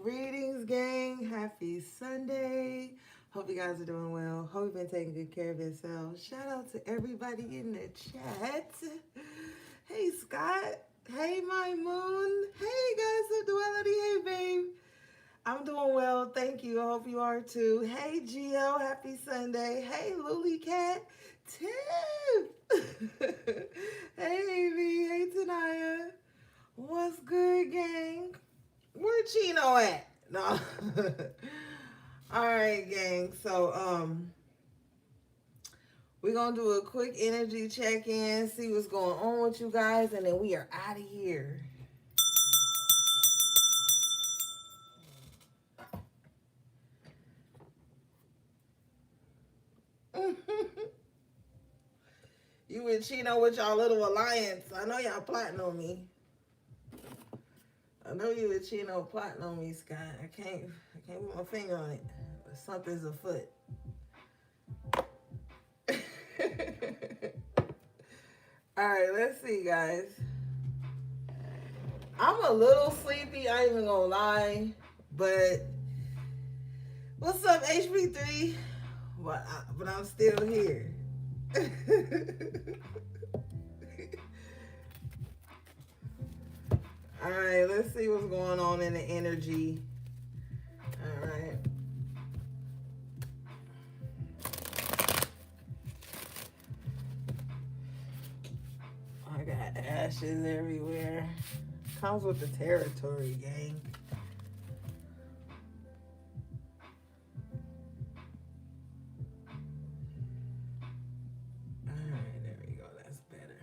Greetings, gang. Happy Sunday. Hope you guys are doing well. Hope you've been taking good care of yourselves. Shout out to everybody in the chat. Hey, Scott. Hey, my moon. Hey, guys of Duality. Hey, babe. I'm doing well. Thank you. I hope you are too. Hey, Gio. Happy Sunday. Hey, Lily Cat. Tiff. Hey, Evie. Hey, Tanaya. What's good, gang? Where Chino at? No. All right, gang. So, we're gonna do a quick energy check-in, see what's going on with you guys, and then we are out of here. You and Chino with y'all little alliance. I know y'all plotting on me. I know you and Chino plotting on me, Scott. I can't put my finger on it, but something's afoot. All right, let's see, guys. I'm a little sleepy, I ain't even gonna lie, but what's up, HB3? But I'm still here. All right, let's see what's going on in the energy. All right. I got ashes everywhere. Comes with the territory, gang. All right, there we go. That's better.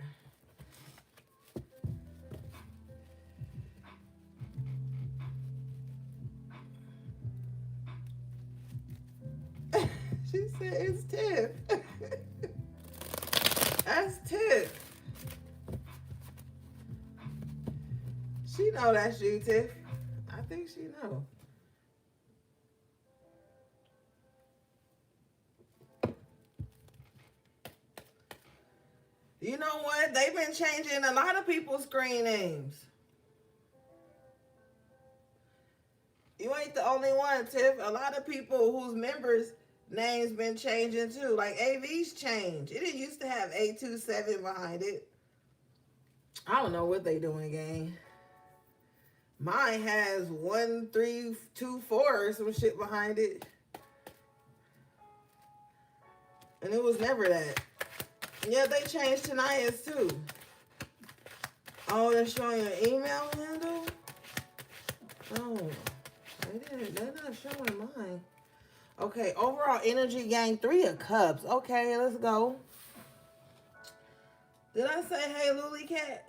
She said it's Tiff. That's Tiff. She know that's you, Tiff. I think she know. You know what? They've been changing a lot of people's screen names. You ain't the only one, Tiff. A lot of people whose members' names been changing too. Like AV's changed. It didn't used to have 827 behind it. I don't know what they doing, gang. Mine has 1324 or some shit behind it. And it was never that. Yeah, they changed Tanaya's too. Oh, they're showing your email handle? Oh, they're not showing mine. Okay, overall energy, gang, 3 of Cups. Okay, let's go. Did I say hey, Lily Cat?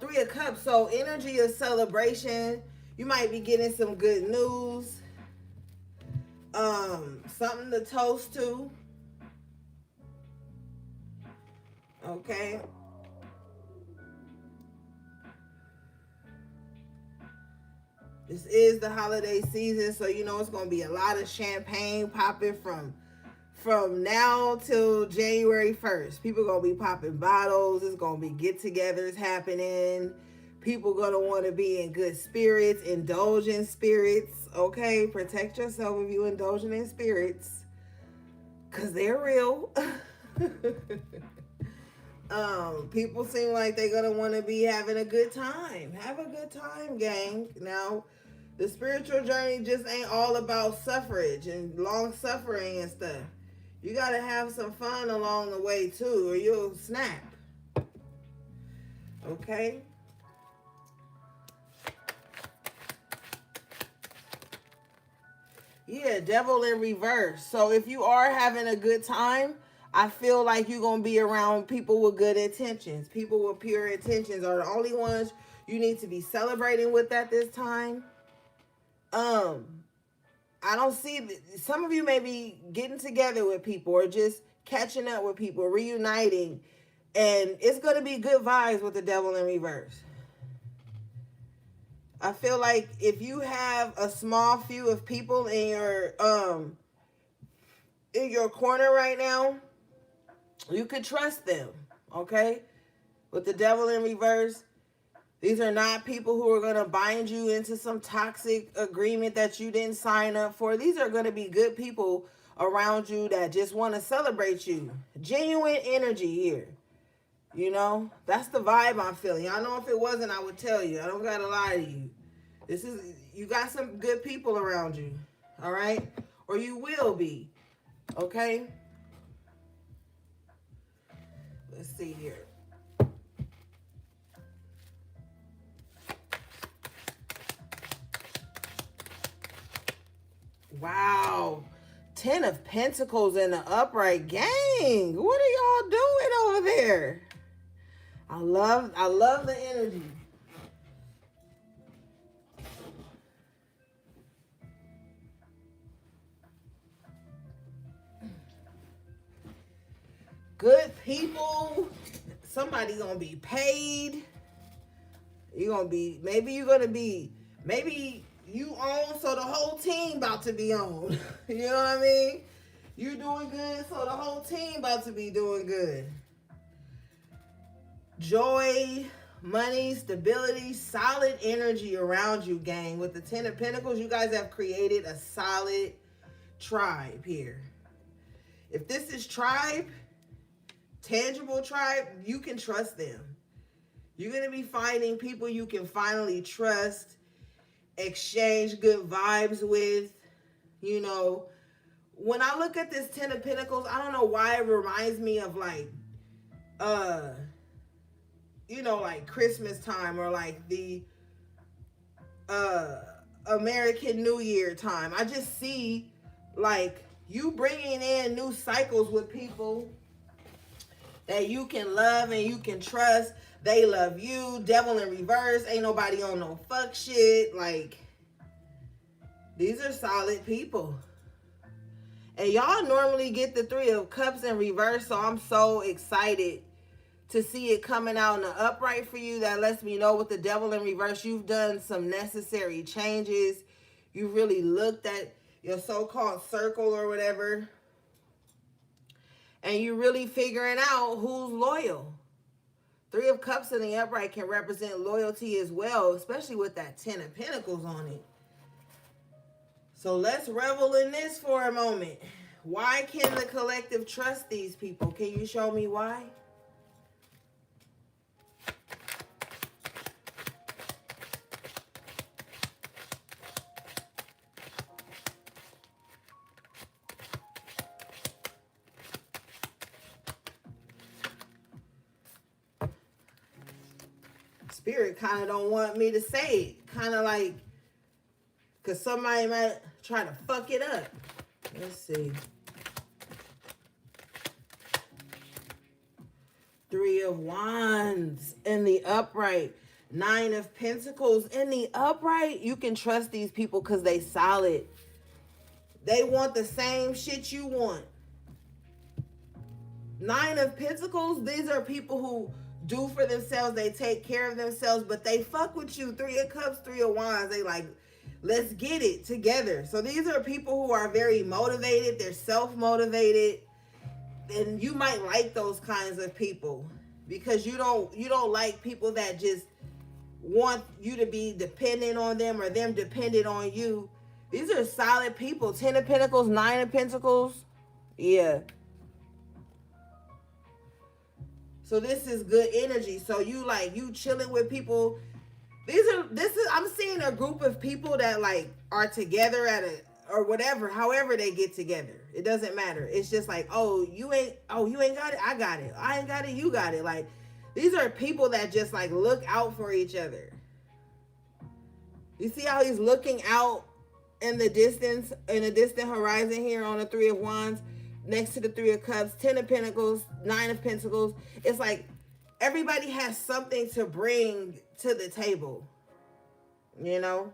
3 of Cups. So energy of celebration. You might be getting some good news. Something to toast to. Okay. This is the holiday season, so you know it's gonna be a lot of champagne popping from now till January 1st. People gonna be popping bottles. It's gonna be get-togethers happening. People gonna want to be in good spirits, indulge in spirits. Okay, protect yourself if you indulging in spirits. because they're real. People seem like they're going to want to be having a good time. Have a good time, gang. Now, the spiritual journey just ain't all about suffrage and long suffering and stuff. You got to have some fun along the way, too, or you'll snap. Okay? Yeah, devil in reverse. So if you are having a good time, I feel like you're going to be around people with good intentions. People with pure intentions are the only ones you need to be celebrating with at this time. I don't see, some of you may be getting together with people or just catching up with people, reuniting, and it's going to be good vibes with the devil in reverse. I feel like if you have a small few of people in your corner right now, you could trust them, okay? With the devil in reverse, these are not people who are going to bind you into some toxic agreement that you didn't sign up for. These are going to be good people around you that just want to celebrate you. Genuine energy here. You know, that's the vibe I'm feeling. I know if it wasn't, I would tell you. I don't got to lie to you. You got some good people around you. All right? Or you will be. Okay? Let's see here. Wow. 10 of Pentacles in the upright. Gang, what are y'all doing over there? I love the energy. Good people. Somebody's gonna be paid. Maybe you own, so the whole team about to be on. You know what I mean? You doing good, so the whole team about to be doing good. Joy, money, stability, solid energy around you, gang. With the 10 of Pentacles, you guys have created a solid tribe here. If this is tribe, tangible tribe, you can trust them. You're going to be finding people you can finally trust, exchange good vibes with. You know, when I look at this 10 of Pentacles, I don't know why it reminds me of like Christmas time, or like the American New Year time. I just see like you bringing in new cycles with people that you can love and you can trust. They love you. Devil in reverse. Ain't nobody on no fuck shit. Like, these are solid people. And y'all normally get the 3 of Cups in reverse, so I'm so excited to see it coming out in the upright for you. That lets me know with the devil in reverse, you've done some necessary changes. You really looked at your so-called circle or whatever, and you're really figuring out who's loyal. 3 of Cups in the upright can represent loyalty as well, especially with that 10 of Pentacles on it. So let's revel in this for a moment. Why can the collective trust these people? Can you show me why? Spirit kind of don't want me to say it. Kind of like, because somebody might try to fuck it up. Let's see. 3 of Wands in the upright. 9 of Pentacles in the upright. You can trust these people because they solid. They want the same shit you want. 9 of Pentacles, these are people who do for themselves. They take care of themselves, but they fuck with you. 3 of Cups, 3 of Wands. They like, let's get it together. So these are people who are very motivated. They're self-motivated. And you might like those kinds of people because you don't like people that just want you to be dependent on them or them dependent on you. These are solid people. 10 of Pentacles, 9 of Pentacles. Yeah. So this is good energy. So you chilling with people. I'm seeing a group of people that like are together at a or whatever, however they get together. It doesn't matter. It's just like, you ain't got it, I got it. I ain't got it, you got it. Like these are people that just like look out for each other. You see how he's looking out in the distant horizon here on the Three of Wands, next to the Three of Cups, Ten of Pentacles, Nine of Pentacles. It's like everybody has something to bring to the table, you know?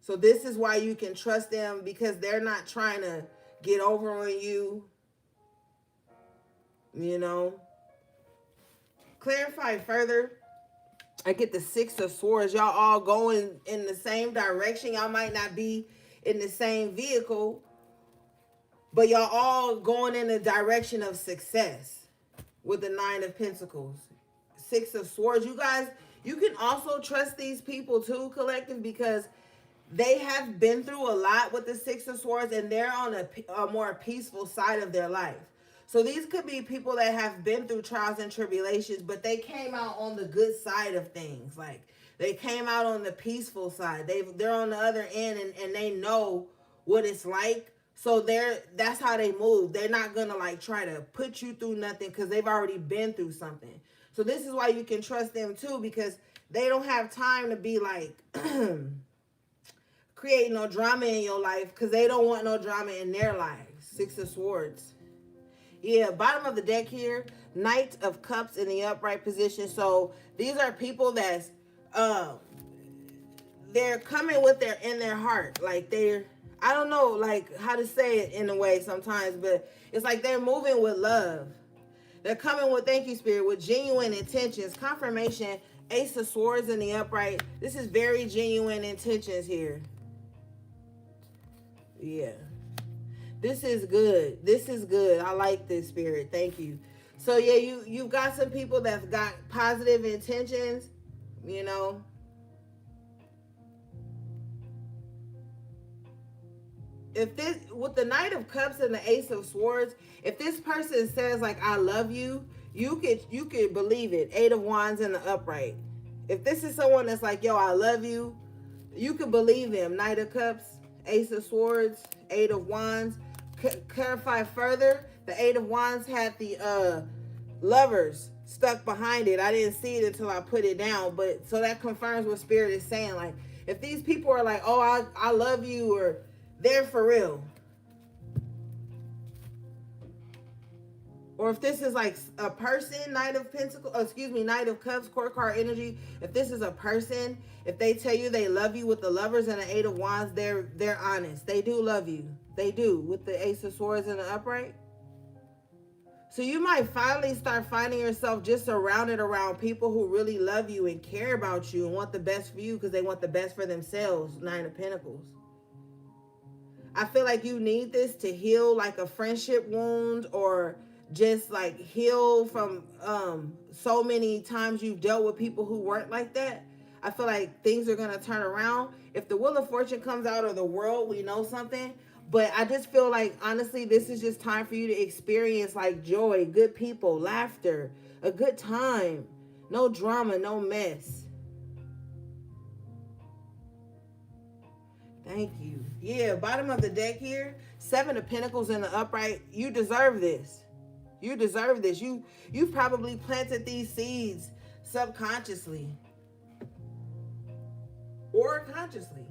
So this is why you can trust them, because they're not trying to get over on you, you know? Clarify further. I get the Six of Swords. Y'all all going in the same direction. Y'all might not be in the same vehicle, but y'all all going in the direction of success with the Nine of Pentacles. Six of Swords. You guys, you can also trust these people too, collective, because they have been through a lot with the Six of Swords, and they're on a more peaceful side of their life. So these could be people that have been through trials and tribulations, but they came out on the good side of things. Like they came out on the peaceful side. They're on the other end, and they know what it's like. So that's how they move. They're not gonna like try to put you through nothing because they've already been through something. So this is why you can trust them too, because they don't have time to be like creating no drama in your life, because they don't want no drama in their lives. Six of Swords. Yeah, bottom of the deck here, Knight of Cups in the upright position. So these are people that's they're coming with in their heart. Like I don't know like how to say it in a way sometimes, but it's like they're moving with love. They're coming with, thank you, Spirit, with genuine intentions. Confirmation, Ace of Swords in the upright. This is very genuine intentions here. Yeah. This is good. This is good. I like this, Spirit. Thank you. So yeah, you've got some people that's got positive intentions, you know. If this, with the Knight of Cups and the Ace of Swords, if this person says like I love you, you could believe it. Eight of Wands in the upright. If this is someone that's like, yo, I love you, you could believe them. Knight of Cups, Ace of Swords, Eight of Wands. Clarify further, the Eight of Wands had the Lovers stuck behind it. I didn't see it until I put it down, but so that confirms what Spirit is saying. Like if these people are like, oh, I love you, or they're for real, or if this is like a person, Knight of Pentacles, Knight of Cups, court card energy. If this is a person, if they tell you they love you with the Lovers and the Eight of Wands, they're honest. They do love you. They do, with the Ace of Swords in the upright. So you might finally start finding yourself just surrounded around people who really love you and care about you and want the best for you because they want the best for themselves. Nine of Pentacles. I feel like you need this to heal like a friendship wound, or just like heal from so many times you've dealt with people who weren't like that. I feel like things are going to turn around. If the Wheel of Fortune comes out of the world, we know something. But I just feel like, honestly, this is just time for you to experience like joy, good people, laughter, a good time. No drama, no mess. Thank you. Yeah, bottom of the deck here, Seven of Pentacles in the upright. You deserve this. You deserve this. You've probably planted these seeds subconsciously or consciously.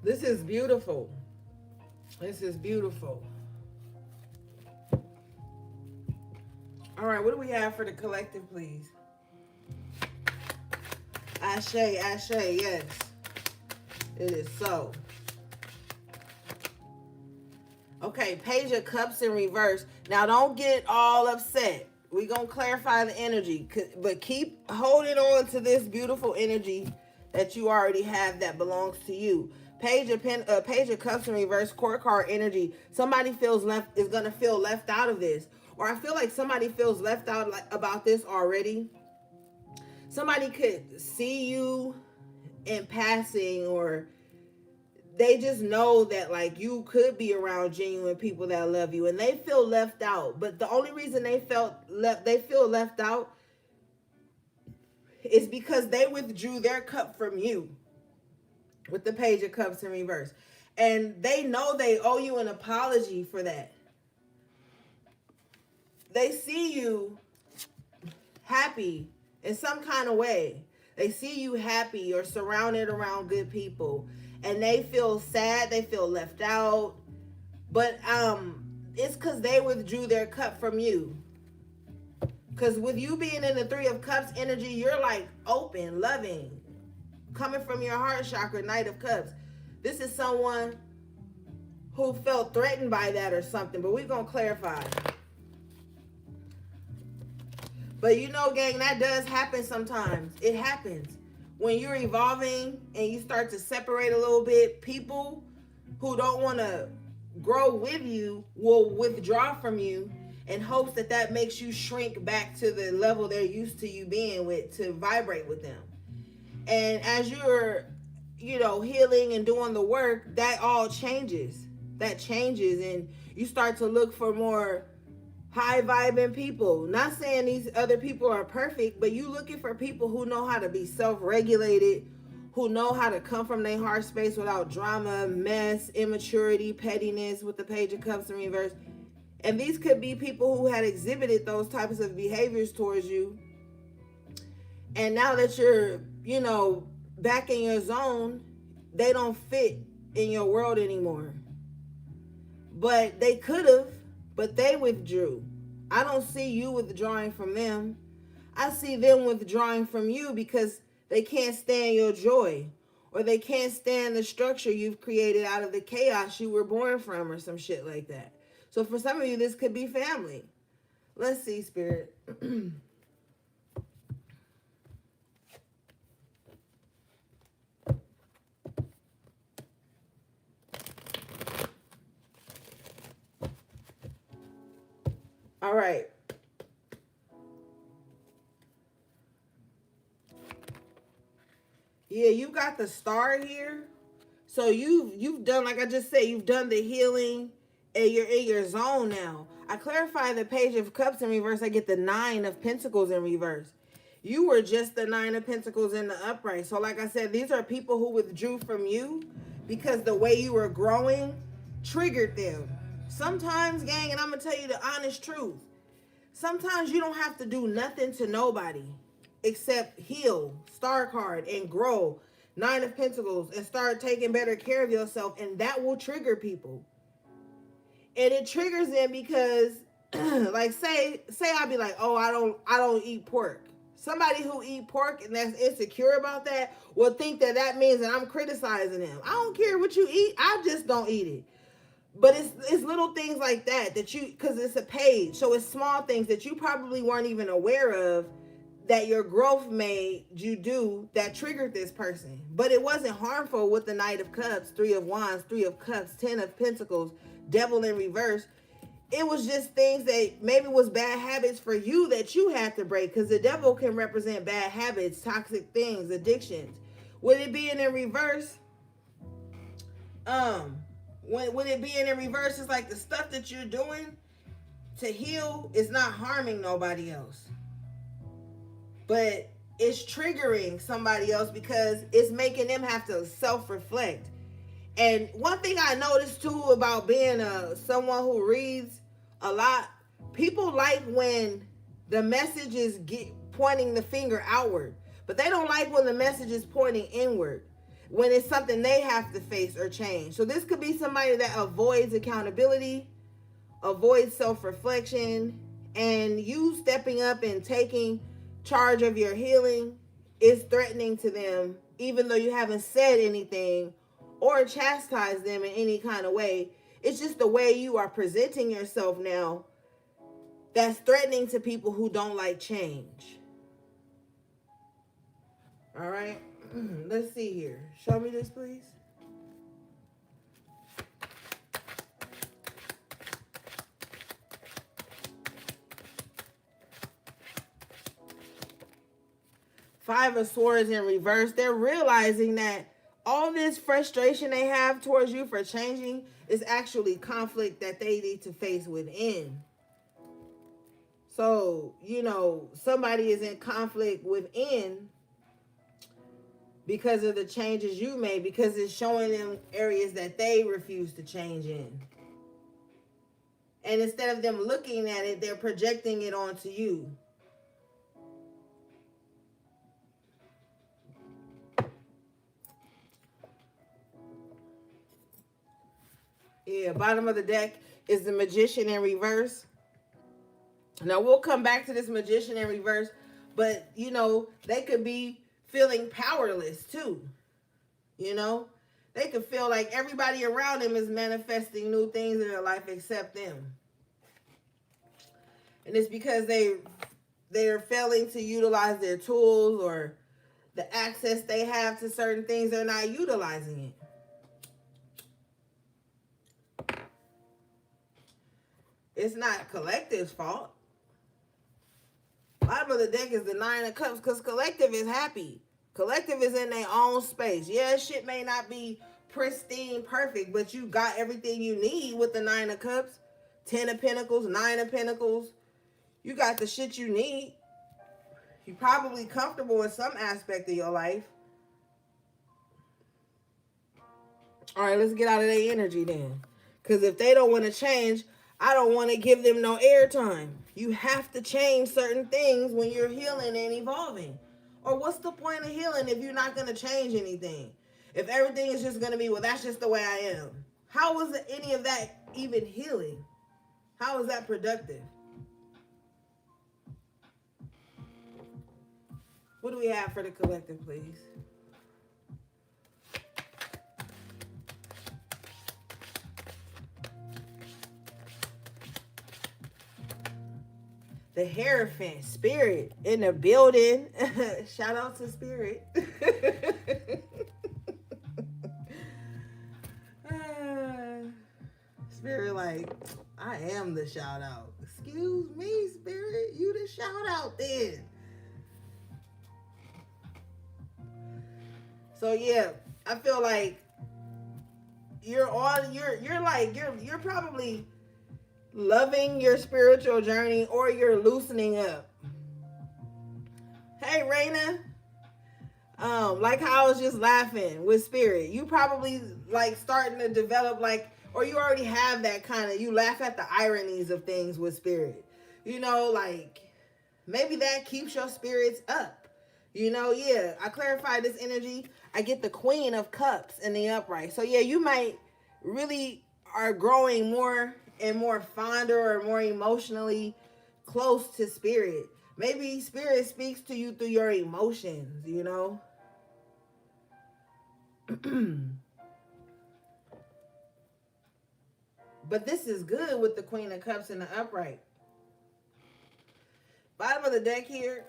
This is beautiful. This is beautiful. All right, what do we have for the collective, please? Ashe, Ashe, yes. It is so. Okay, Page of Cups in reverse. Now, don't get all upset. We're going to clarify the energy, but keep holding on to this beautiful energy that you already have that belongs to you. Page of Cups in reverse, court card energy. Somebody is going to feel left out of this. Or I feel like somebody feels left out about this already. Somebody could see you in passing, or they just know that like you could be around genuine people that love you, and they feel left out. But the only reason they feel left out is because they withdrew their cup from you with the Page of Cups in reverse. And they know they owe you an apology for that. They see you happy in some kind of way. They see you happy or surrounded around good people, and they feel sad, they feel left out. But it's because they withdrew their cup from you. Because with you being in the Three of Cups energy, you're like open, loving, coming from your heart chakra, Knight of Cups. This is someone who felt threatened by that or something, but we're going to clarify. But you know, gang, that does happen sometimes. It happens. When you're evolving and you start to separate a little bit, people who don't want to grow with you will withdraw from you in hopes that that makes you shrink back to the level they're used to you being with, to vibrate with them. And as you're, healing and doing the work, that all changes. That changes, and you start to look for more high vibing people. Not saying these other people are perfect, but you looking for people who know how to be self-regulated, who know how to come from their heart space without drama, mess, immaturity, pettiness with the Page of Cups in reverse. And these could be people who had exhibited those types of behaviors towards you. And now that you're, back in your zone, they don't fit in your world anymore. But they could have, but they withdrew. I don't see you withdrawing from them. I see them withdrawing from you because they can't stand your joy, or they can't stand the structure you've created out of the chaos you were born from, or some shit like that. So for some of you, this could be family. Let's see, Spirit. All right. Yeah, you got the Star here. So you've done, like I just said, you've done the healing, and you're in your zone now. I clarify the Page of Cups in reverse. I get the Nine of Pentacles in reverse. You were just the Nine of Pentacles in the upright. So like I said, these are people who withdrew from you because the way you were growing triggered them. Sometimes, gang, and I'm going to tell you the honest truth. Sometimes you don't have to do nothing to nobody except heal, Star card, and grow, Nine of Pentacles, and start taking better care of yourself, and that will trigger people. And it triggers them because, like, say I'll be like, oh, I don't eat pork. Somebody who eat pork and that's insecure about that will think that that means that I'm criticizing them. I don't care what you eat. I just don't eat it. But it's little things like that because it's a page. So it's small things that you probably weren't even aware of that your growth made you do that triggered this person. But it wasn't harmful with the Knight of Cups, Three of Wands, Three of Cups, Ten of Pentacles, Devil in reverse. It was just things that maybe was bad habits for you that you had to break, because the devil can represent bad habits, toxic things, addictions. Would it be in reverse? When it being in reverse, it's like the stuff that you're doing to heal is not harming nobody else, but it's triggering somebody else because it's making them have to self-reflect. And one thing I noticed too about being someone who reads a lot, people like when the messages get pointing the finger outward, but they don't like when the message is pointing inward, when it's something they have to face or change. So this could be somebody that avoids accountability, avoids self-reflection, and you stepping up and taking charge of your healing is threatening to them, even though you haven't said anything or chastised them in any kind of way. It's just the way you are presenting yourself now that's threatening to people who don't like change. All right, let's see here. Show me this, please. Five of Swords in reverse. They're realizing that all this frustration they have towards you for changing is actually conflict that they need to face within. So, you know, somebody is in conflict within because of the changes you made, because it's showing them areas that they refuse to change in. And instead of them looking at it, they're projecting it onto you. Yeah, bottom of the deck is the Magician in reverse. Now, we'll come back to this Magician in reverse, but, you know, they could be feeling powerless, too. You know? They could feel like everybody around them is manifesting new things in their life except them. And it's because they're failing to utilize their tools, or the access they have to certain things, they're not utilizing it. It's not collective's fault. Bottom of the deck is the Nine of Cups, because collective is happy. Collective is in their own space. Yeah, shit may not be pristine, perfect, but you got everything you need with the Nine of Cups. 10 of Pentacles, 9 of Pentacles. You got the shit you need. You're probably comfortable in some aspect of your life. All right, let's get out of their energy then. Because if they don't want to change, I don't want to give them no airtime. You have to change certain things when you're healing and evolving. Or what's the point of healing if you're not going to change anything? If everything is just going to be, well, that's just the way I am. How is any of that even healing? How is that productive? What do we have for the collective, please? The Hierophant, Spirit in the building. Shout out to Spirit. Spirit, like, I am the shout out. Excuse me, Spirit. You the shout out then. So yeah, I feel like you're probably loving your spiritual journey, or you're loosening up. Hey, Raina. Like how I was just laughing with Spirit. You probably like starting to develop like, or you already have that kind of, you laugh at the ironies of things with Spirit. You know, like maybe that keeps your spirits up. You know, yeah, I clarified this energy. I get the Queen of Cups in the upright. So yeah, you might really are growing more and more fonder or more emotionally close to Spirit. Maybe Spirit speaks to you through your emotions, you know? But this is good with the Queen of Cups in the upright. Bottom of the deck here,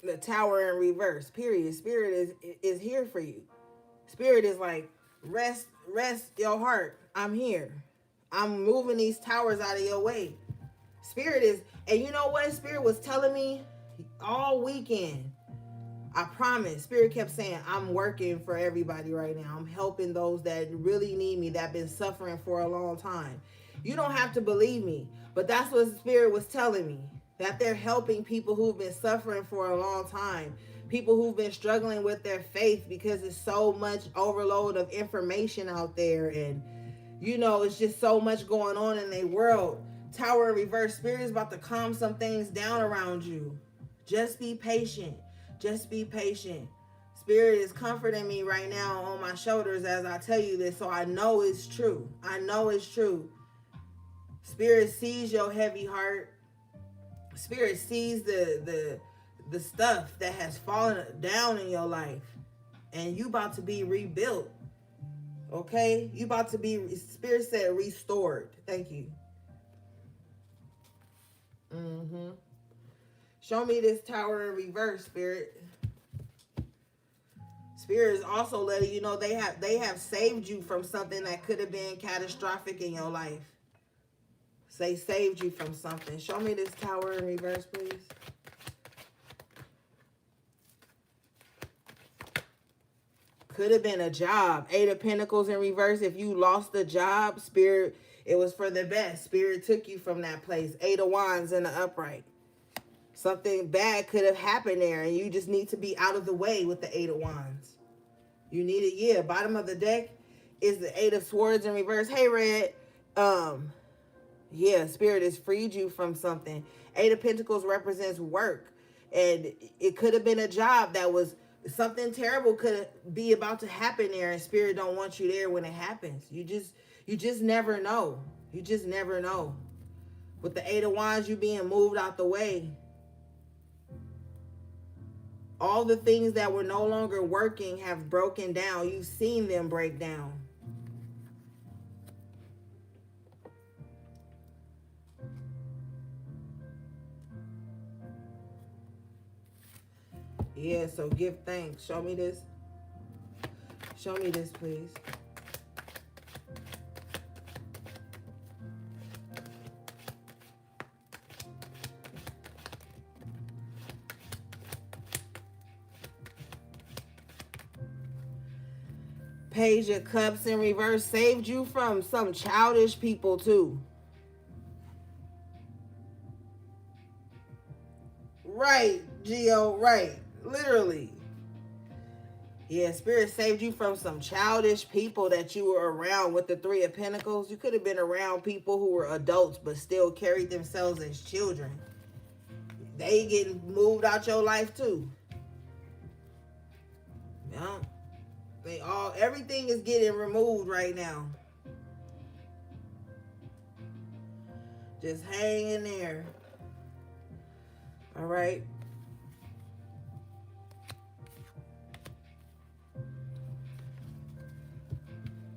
the Tower in reverse, period. Spirit is here for you. Spirit is like, rest your heart. I'm here. I'm moving these towers out of your way. Spirit is, and you know what? Spirit was telling me all weekend. I promise. Spirit kept saying, I'm working for everybody right now. I'm helping those that really need me, that have been suffering for a long time. You don't have to believe me, but that's what Spirit was telling me. That they're helping people who've been suffering for a long time. People who've been struggling with their faith because there's so much overload of information out there. And, you know, it's just so much going on in their world. Tower in reverse. Spirit is about to calm some things down around you. Just be patient. Just be patient. Spirit is comforting me right now on my shoulders as I tell you this, so I know it's true. I know it's true. Spirit sees your heavy heart. Spirit sees the stuff that has fallen down in your life, and you about to be rebuilt. Okay? You about to be, Spirit said, restored. Thank you. Show me this Tower in reverse, Spirit. Spirit is also letting you know they have saved you from something that could have been catastrophic in your life. They saved you from something. Show me this Tower in reverse, please. Could have been a job. 8 of Pentacles in reverse. If you lost a job, Spirit, it was for the best. Spirit took you from that place. 8 of Wands in the upright. Something bad could have happened there, and you just need to be out of the way with the 8 of Wands. You need it. Yeah, bottom of the deck is the 8 of Swords in reverse. Hey, Red. Yeah, Spirit has freed you from something. 8 of Pentacles represents work. And it could have been a job that was something terrible could be about to happen there, and Spirit don't want you there when it happens. You just never know. You just never know. With the 8 of Wands, you being moved out the way. All the things that were no longer working have broken down. You've seen them break down. Yeah, so give thanks. Show me this. Show me this, please. Page of Cups in reverse saved you from some childish people too. Right, Geo, right. Literally. Yeah, Spirit saved you from some childish people that you were around with the 3 of Pentacles. You could have been around people who were adults but still carried themselves as children. They getting moved out your life too. Yeah. Everything is getting removed right now. Just hang in there. All right.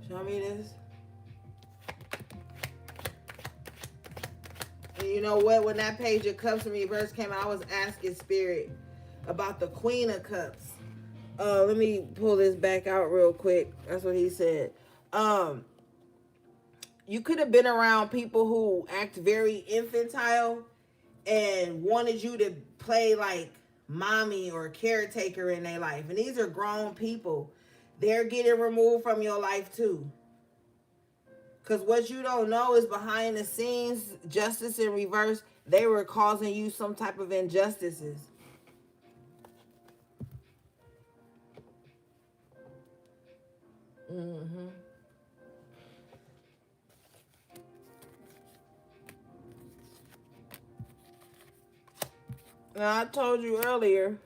Show me this. And you know what? When that Page of Cups in reverse came out, I was asking Spirit about the Queen of Cups. Let me pull this back out real quick. That's what he said. You could have been around people who act very infantile and wanted you to play like mommy or caretaker in their life. And these are grown people. They're getting removed from your life too. Because what you don't know is behind the scenes, justice in reverse, they were causing you some type of injustices. Mm-hmm. Now, I told you earlier,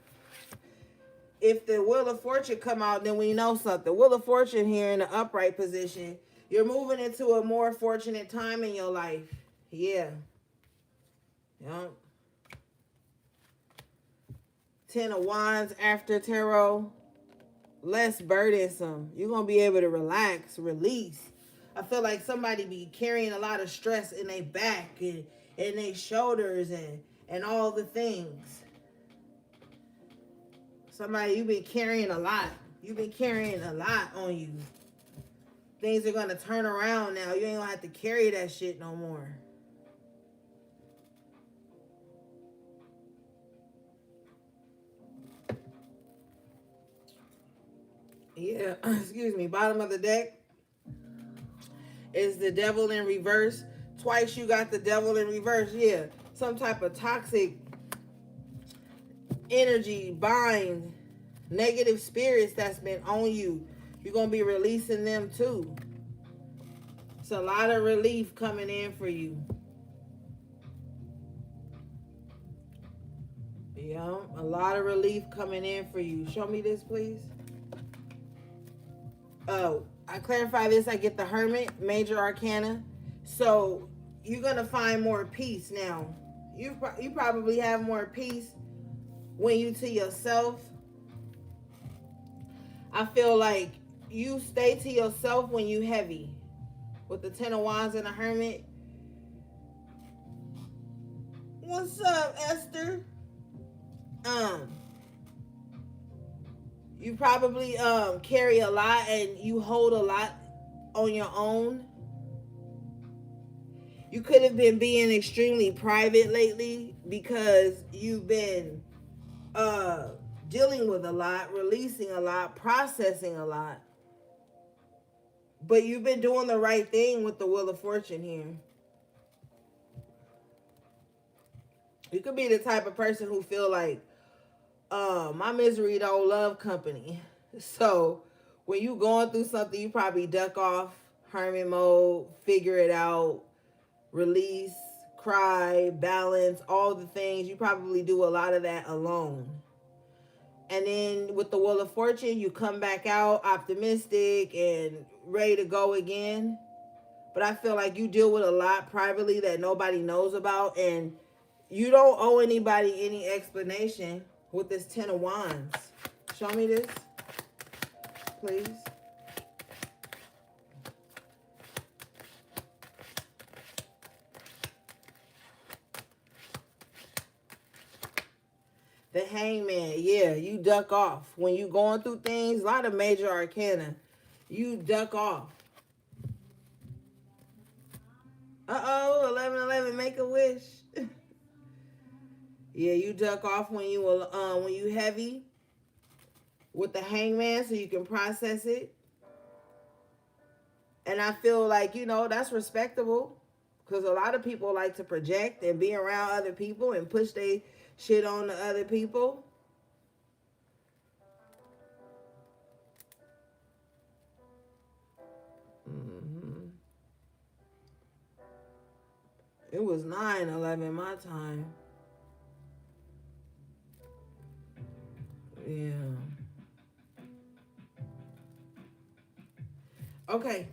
if the Wheel of Fortune come out, then we know something. Wheel of Fortune here in the upright position, you're moving into a more fortunate time in your life. Yeah. Yep. 10 of Wands after Tarot. Less burdensome. You're going to be able to relax, release. I feel like somebody be carrying a lot of stress in their back and their shoulders and all the things. Somebody, you've been carrying a lot. You've been carrying a lot on you. Things are going to turn around now. You ain't going to have to carry that shit no more. Yeah, excuse me. Bottom of the deck is the Devil in reverse. Twice you got the Devil in reverse. Yeah, some type of toxic energy, bind, negative spirits that's been on you. You're going to be releasing them too. It's a lot of relief coming in for you. Yeah, a lot of relief coming in for you. Show me this, please. Oh, I clarify this. I get the Hermit, Major Arcana. So you're going to find more peace now. You probably have more peace when you to yourself. I feel like you stay to yourself when you heavy. With the 10 of Wands and the Hermit. What's up, Esther? You probably carry a lot and you hold a lot on your own. You could have been being extremely private lately because you've been dealing with a lot, releasing a lot, processing a lot. But you've been doing the right thing with the Wheel of Fortune here. You could be the type of person who feel like, my misery don't love company. So when you going through something, you probably duck off, hermit mode, figure it out, release, cry, balance, all the things. You probably do a lot of that alone. And then with the Wheel of Fortune, you come back out optimistic and ready to go again. But I feel like you deal with a lot privately that nobody knows about, and you don't owe anybody any explanation with this 10 of Wands. Show me this, please. The Hangman, yeah, you duck off. When you going through things, a lot of major arcana, you duck off. Uh-oh, 1111, make a wish. Yeah, you duck off when you heavy with the Hangman so you can process it. And I feel like, that's respectable, because a lot of people like to project and be around other people and push their shit on to other people. It was 9/11 my time. Yeah. Okay.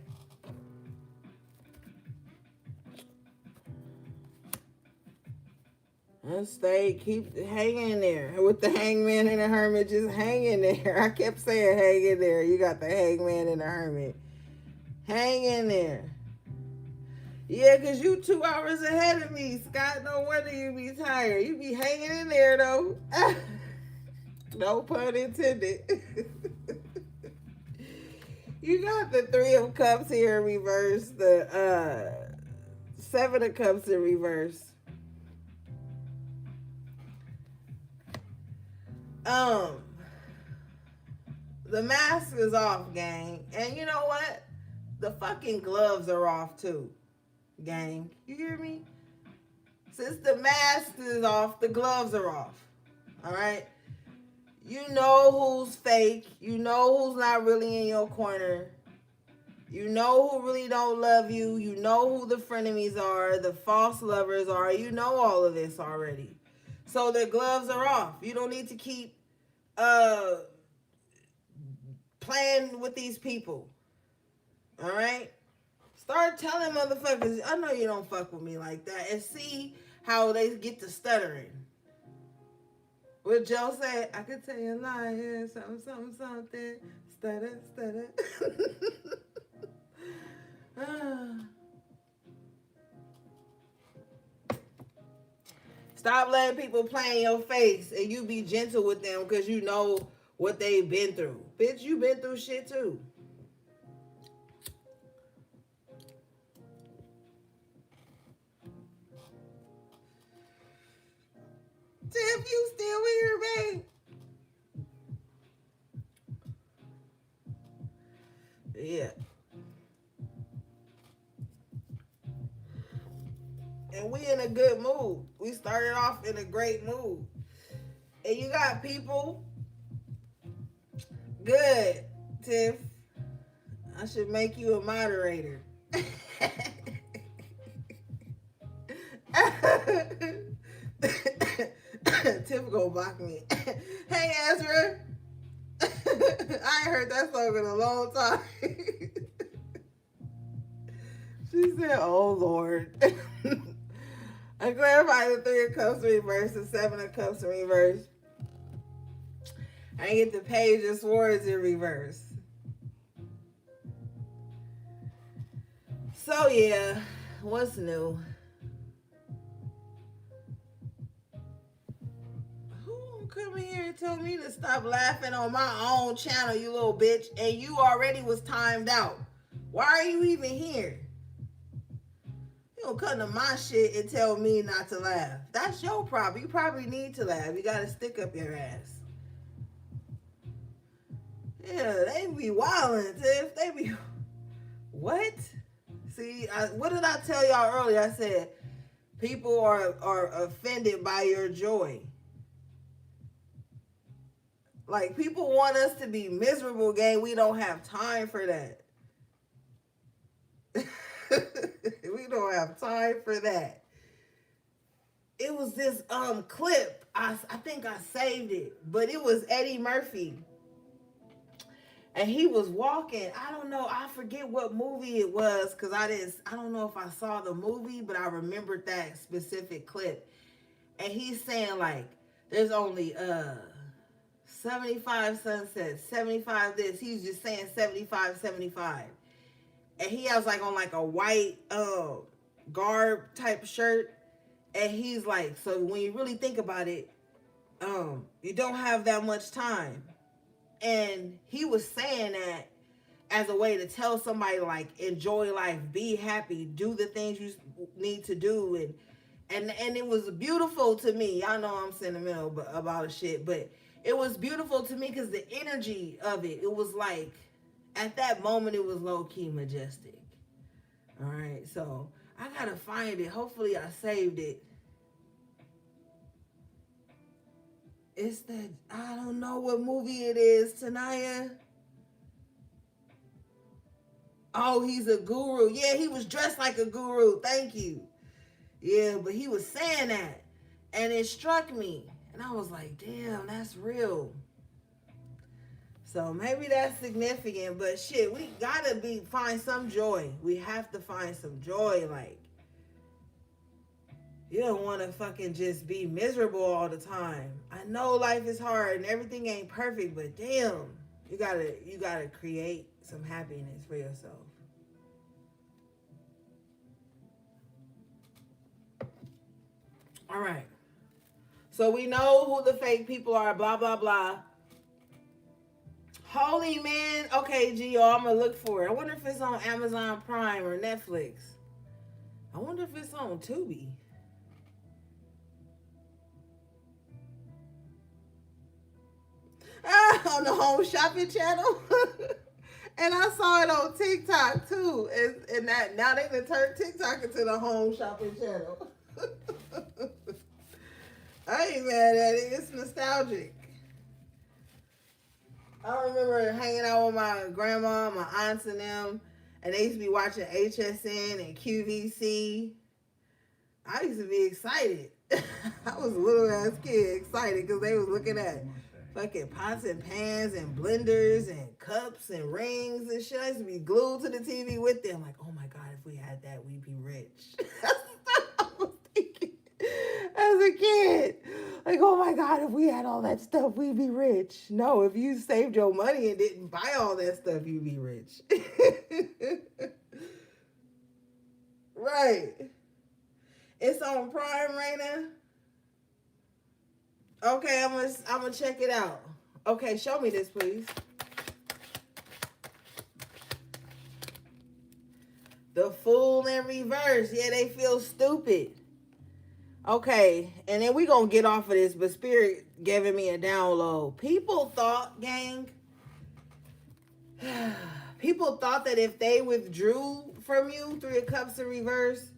And keep hanging there. With the Hangman and the Hermit, just hanging there. I kept saying hang in there. You got the Hangman and the Hermit. Hang in there. Yeah, because you 2 hours ahead of me, Scott. No wonder you be tired. You be hanging in there, though. No pun intended. You got the 3 of Cups here in reverse. The 7 of Cups in reverse. The mask is off, gang. And you know what? The fucking gloves are off too, gang. You hear me? Since the mask is off, the gloves are off. All right? You know who's fake. You know who's not really in your corner. You know who really don't love you. You know who the frenemies are, the false lovers are. You know all of this already. So the gloves are off. You don't need to keep playing with these people. All right? Start telling motherfuckers, I know you don't fuck with me like that, and see how they get to stuttering. What Joe said, I could tell you a lie here, something, stutter. Stop letting people play in your face, and you be gentle with them because you know what they've been through. Bitch, you been through shit too. Tiff, you still here, babe? Yeah. And we in a good mood. We started off in a great mood. And you got people. Good, Tiff. I should make you a moderator. Tiff gonna block me. Hey, Ezra. I ain't heard that song in a long time. She said, oh, Lord. I clarified the 3 of Cups in reverse, the 7 of Cups in reverse. I get the Page of Swords in reverse. So, yeah, what's new? Who come here and told me to stop laughing on my own channel, you little bitch, and you already was timed out? Why are you even here? You don't come to my shit and tell me not to laugh. That's your problem. You probably need to laugh. You got to stick up your ass. Yeah, they be wildin', Tiff. They be what? See, what did I tell y'all earlier? I said people are offended by your joy. Like people want us to be miserable, gang. We don't have time for that. We don't have time for that. It was this clip. I think I saved it, but it was Eddie Murphy. And he was walking. I don't know. I forget what movie it was because I don't know if I saw the movie, but I remembered that specific clip. And he's saying like, there's only 75 sunsets, 75 this. He's just saying 75, 75. And he has like on like a white garb type shirt. And he's like, so when you really think about it, you don't have that much time. And he was saying that as a way to tell somebody like enjoy life, be happy, do the things you need to do, and it was beautiful to me. Y'all know I'm sentimental about shit, but it was beautiful to me because the energy of it was like at that moment it was low key majestic. All right, so I gotta find it. Hopefully I saved it. It's that, I don't know what movie it is, Tanaya. Oh, he's a guru. Yeah, he was dressed like a guru. Thank you. Yeah, but he was saying that. And it struck me. And I was like, damn, that's real. So maybe that's significant. But shit, we gotta find some joy. We have to find some joy. Like, you don't want to fucking just be miserable all the time. I know life is hard and everything ain't perfect, but damn, you gotta create some happiness for yourself. All right. So we know who the fake people are, blah, blah, blah. Holy Man. Okay, Gio, I'm going to look for it. I wonder if it's on Amazon Prime or Netflix. I wonder if it's on Tubi. On the Home Shopping channel. And I saw it on TikTok too. And that now they can turn TikTok into the Home Shopping channel. I ain't mad at it. It's nostalgic. I remember hanging out with my grandma, my aunts and them, and they used to be watching HSN and QVC. I used to be excited. I was a little ass kid excited because they was looking at fucking pots and pans and blenders and cups and rings and shit. I used to be glued to the TV with them. Like, oh my God, if we had that, we'd be rich. That's what I was thinking as a kid. Like, oh my God, if we had all that stuff, we'd be rich. No, if you saved your money and didn't buy all that stuff, you'd be rich. Right. It's on Prime, Raina. Okay, I'm gonna check it out. Okay, show me this, please. The Fool in Reverse. Yeah, they feel stupid. Okay, and then we gonna get off of this, but Spirit giving me a download. People thought, gang, people thought that if they withdrew from you Three of Cups in Reverse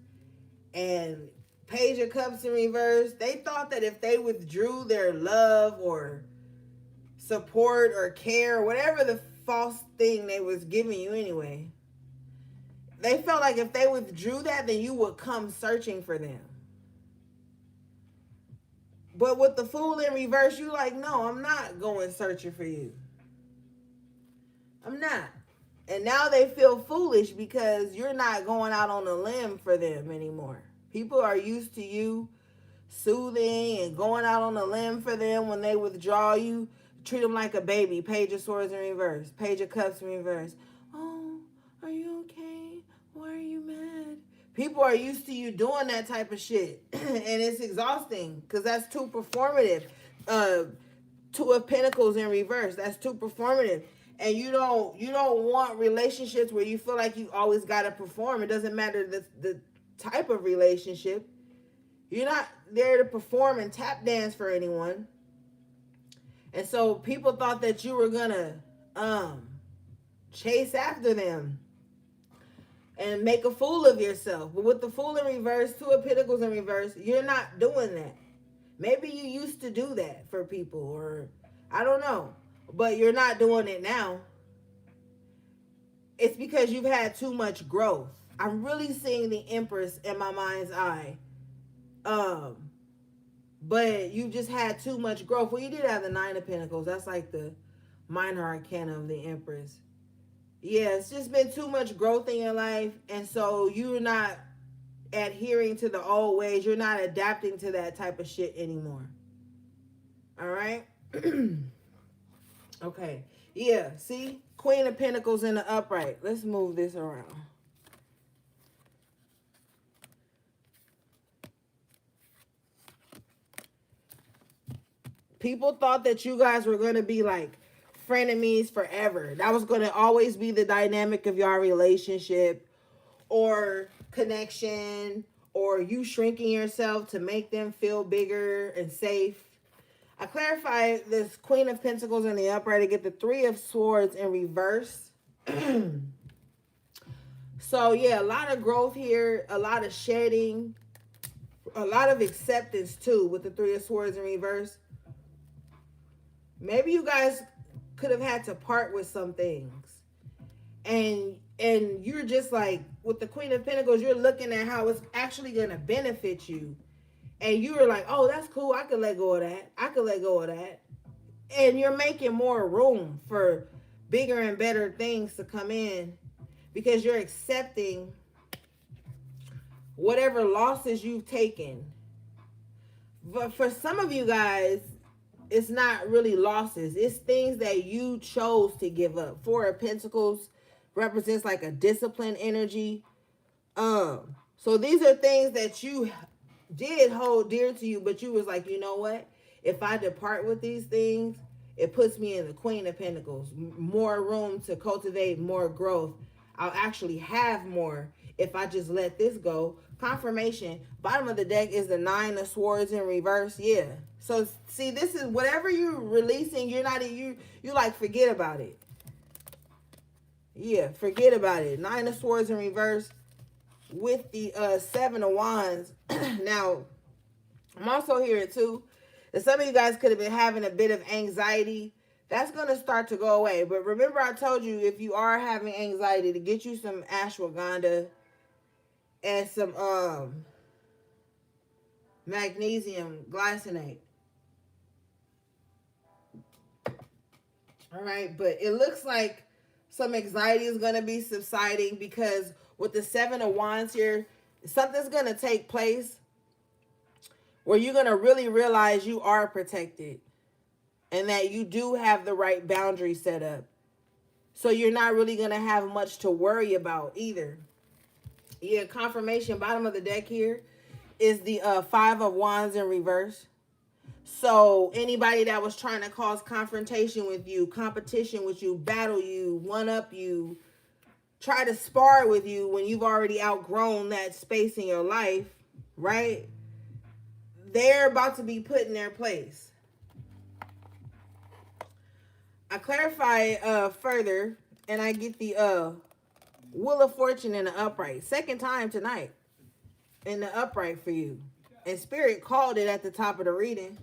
and Page of Cups in Reverse, they thought that if they withdrew their love or support or care, whatever the false thing they was giving you anyway, they felt like if they withdrew that, then you would come searching for them. But with the Fool in Reverse, you like, no, I'm not going searching for you. I'm not. And now they feel foolish because you're not going out on a limb for them anymore. People are used to you soothing and going out on a limb for them. When they withdraw you, treat them like a baby. Page of Swords in Reverse. Page of Cups in Reverse. Oh, are you okay? Why are you mad? People are used to you doing that type of shit. And it's exhausting because that's too performative. Two of Pentacles in Reverse. That's too performative. And you don't want relationships where you feel like you always got to perform. It doesn't matter the type of relationship. You're not there to perform and tap dance for anyone. And so people thought that you were gonna chase after them and make a fool of yourself. But with the Fool in reverse, Two of Pentacles in reverse, you're not doing that. Maybe you used to do that for people, or I don't know, but you're not doing it now. It's because you've had too much growth. I'm really seeing the Empress in my mind's eye. But you just had too much growth. Well, you did have the Nine of Pentacles. That's like the minor arcana of the Empress. Yeah, it's just been too much growth in your life. And so you're not adhering to the old ways. You're not adapting to that type of shit anymore. All right? Okay. Yeah, see? Queen of Pentacles in the upright. Let's move this around. People thought that you guys were going to be like frenemies forever. That was going to always be the dynamic of your relationship or connection, or you shrinking yourself to make them feel bigger and safe. I clarify this Queen of Pentacles in the upright to get the Three of Swords in reverse. So yeah, a lot of growth here, a lot of shedding, a lot of acceptance too with the Three of Swords in reverse. Maybe you guys could have had to part with some things. And you're just like, with the Queen of Pentacles, you're looking at how it's actually going to benefit you. And you were like, oh, that's cool. I could let go of that. I could let go of that. And you're making more room for bigger and better things to come in because you're accepting whatever losses you've taken. But for some of you guys, it's not really losses. It's things that you chose to give up. Four of Pentacles represents like a disciplined energy. So these are things that you did hold dear to you, but you was like, you know what? If I depart with these things, it puts me in the Queen of Pentacles. More room to cultivate more growth. I'll actually have more if I just let this go. Confirmation. Bottom of the deck is the Nine of Swords in reverse. Yeah. So see, this is whatever you're releasing, you're not, you like, forget about it. Yeah, forget about it. Nine of Swords in reverse with the Seven of Wands. Now, I'm also hearing too that some of you guys could have been having a bit of anxiety. That's going to start to go away. But remember, I told you, if you are having anxiety, to get you some ashwagandha and some magnesium glycinate. All right, but it looks like some anxiety is going to be subsiding because with the Seven of Wands here, something's going to take place where you're going to really realize you are protected and that you do have the right boundaries set up. So you're not really going to have much to worry about either. Yeah, confirmation, bottom of the deck here is the Five of Wands in reverse. So anybody that was trying to cause confrontation with you, competition with you, battle you, one-up you, try to spar with you when you've already outgrown that space in your life, right? They're about to be put in their place. I clarify further, and I get the Wheel of Fortune in the upright. Second time tonight in the upright for you. And Spirit called it at the top of the reading.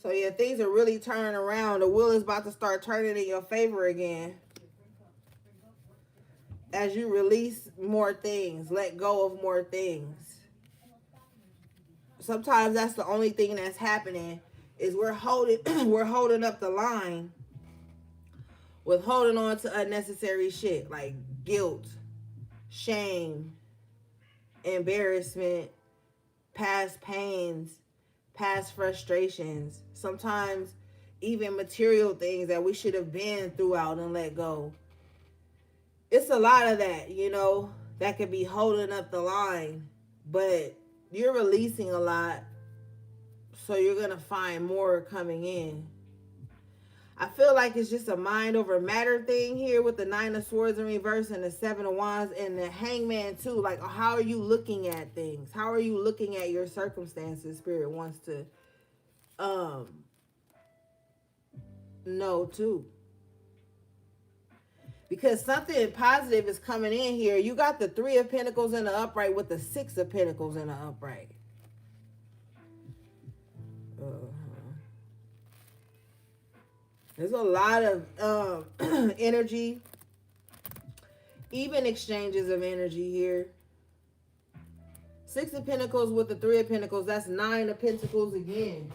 So yeah, things are really turning around. The wheel is about to start turning in your favor again. As you release more things, let go of more things. Sometimes that's the only thing that's happening is we're holding up the line with holding on to unnecessary shit like guilt, shame, embarrassment, past pains, past frustrations, sometimes even material things that we should have been throughout and let go. It's a lot of that, you know, that could be holding up the line, but you're releasing a lot, so you're going to find more coming in. I feel like it's just a mind over matter thing here with the 9 of Swords in reverse and the 7 of Wands and the Hangman too. Like, how are you looking at things? How are you looking at your circumstances? Spirit wants to know too. Because something positive is coming in here. You got the 3 of Pentacles in the upright with the 6 of Pentacles in the upright. There's a lot of energy, even exchanges of energy here. 6 of Pentacles with the 3 of Pentacles. That's 9 of Pentacles again.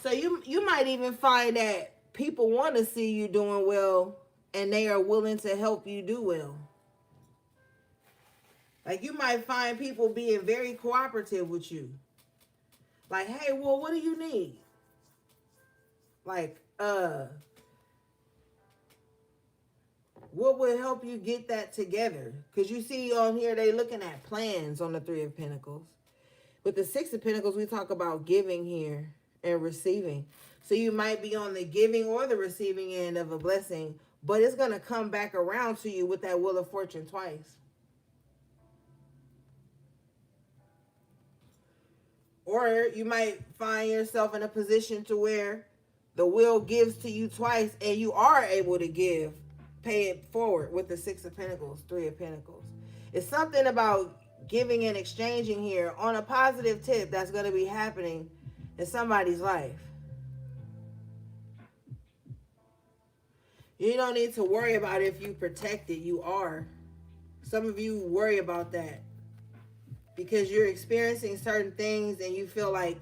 So you might even find that people want to see you doing well and they are willing to help you do well. Like, you might find people being very cooperative with you. Like, hey, well, what do you need? Like, what would help you get that together? Because you see on here, they looking at plans on the 3 of Pentacles. With the 6 of Pentacles, we talk about giving here and receiving. So you might be on the giving or the receiving end of a blessing, but it's going to come back around to you with that Wheel of Fortune twice. Or you might find yourself in a position to where the wheel gives to you twice and you are able to give, pay it forward with the 6 of Pentacles, 3 of Pentacles. It's something about giving and exchanging here on a positive tip that's going to be happening in somebody's life. You don't need to worry about if you protect it. You are. Some of you worry about that because you're experiencing certain things and you feel like,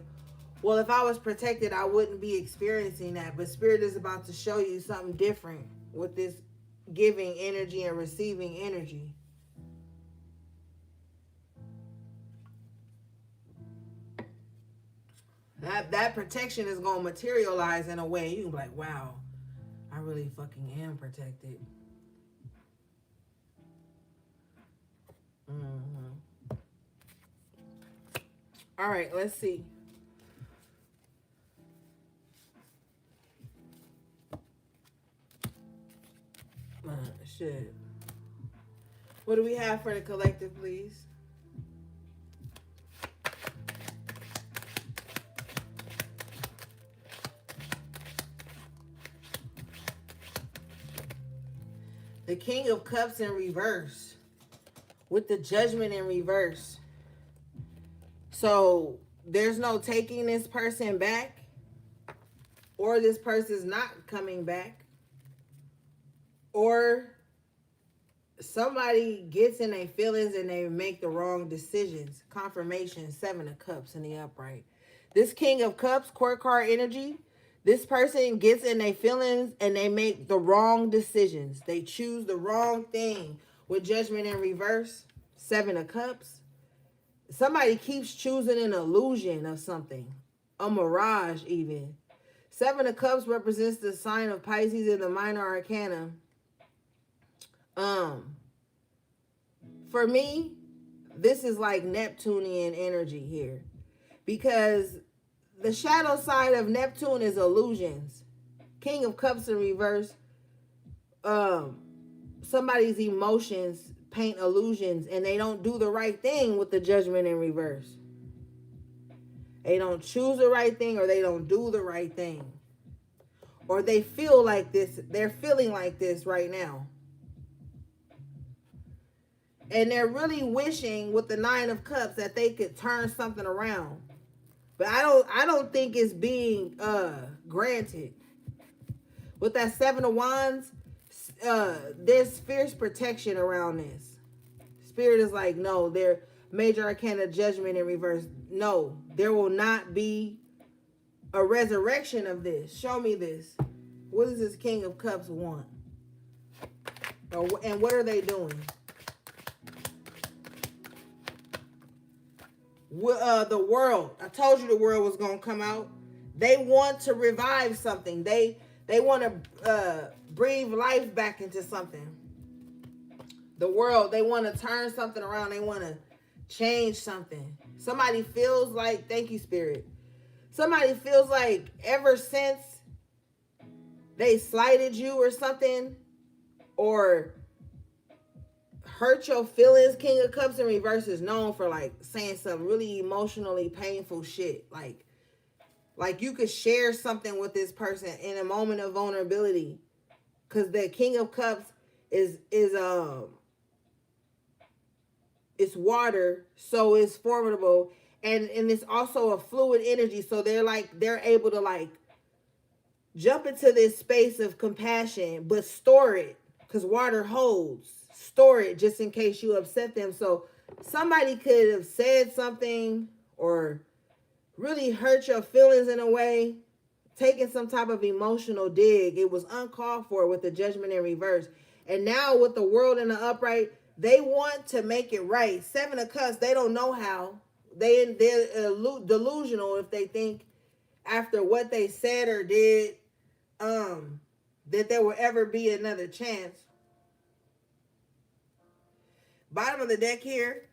well, if I was protected, I wouldn't be experiencing that. But Spirit is about to show you something different with this giving energy and receiving energy. That protection is going to materialize in a way you can be like, wow, I really fucking am protected. All right, let's see. Shit. What do we have for the collective, please? The King of Cups in reverse with the Judgment in reverse. So there's no taking this person back, or this person's not coming back, or somebody gets in their feelings and they make the wrong decisions. Confirmation, 7 of Cups in the upright. This King of Cups, court card energy, this person gets in their feelings and they make the wrong decisions. They choose the wrong thing with Judgment in reverse, 7 of Cups. Somebody keeps choosing an illusion of something, a mirage even. 7 of Cups represents the sign of Pisces in the minor arcana. For me, this is like Neptunian energy here, because the shadow side of Neptune is illusions. King of Cups in reverse, somebody's emotions paint illusions and they don't do the right thing with the Judgment in reverse. They don't choose the right thing, or they don't do the right thing, or they feel like this. They're feeling like this right now. And they're really wishing with the 9 of Cups that they could turn something around. But I don't think it's being granted. With that 7 of Wands, there's fierce protection around this. Spirit is like, no, they're major arcana Judgment in reverse. No, there will not be a resurrection of this. Show me this. What does this King of Cups want? And what are they doing? The world. I told you the world was going to come out. They want to revive something. They want to breathe life back into something. The world, they want to turn something around. They want to change something. Somebody feels like, thank you, Spirit. Somebody feels like ever since they slighted you or something, or hurt your feelings. King of Cups in reverse is known for like saying some really emotionally painful shit. Like you could share something with this person in a moment of vulnerability. Cause the King of Cups is it's water, so it's formidable, and it's also a fluid energy. So they're able to like jump into this space of compassion, but store it, because water holds. Store it just in case you upset them. So somebody could have said something or really hurt your feelings in a way, taking some type of emotional dig. It was uncalled for with the Judgment in reverse. And now with the World in the upright, they want to make it right. Seven of Cups, they don't know how. They're delusional if they think after what they said or did that there will ever be another chance. Bottom of the deck here,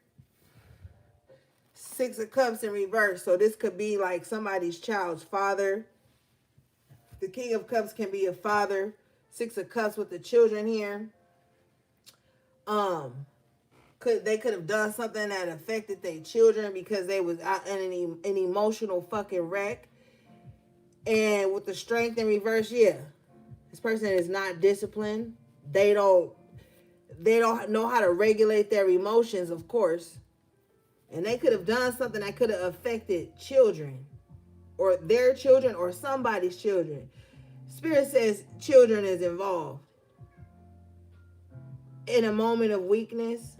Six of Cups in reverse. So this could be like somebody's child's father. The King of Cups can be a father. Six of Cups with the children here. They could have done something that affected their children because they was out in an emotional fucking wreck. And with the Strength in reverse, yeah, this person is not disciplined. They don't know how to regulate their emotions, of course. And they could have done something that could have affected children, or their children, or somebody's children. Spirit says children is involved. In a moment of weakness.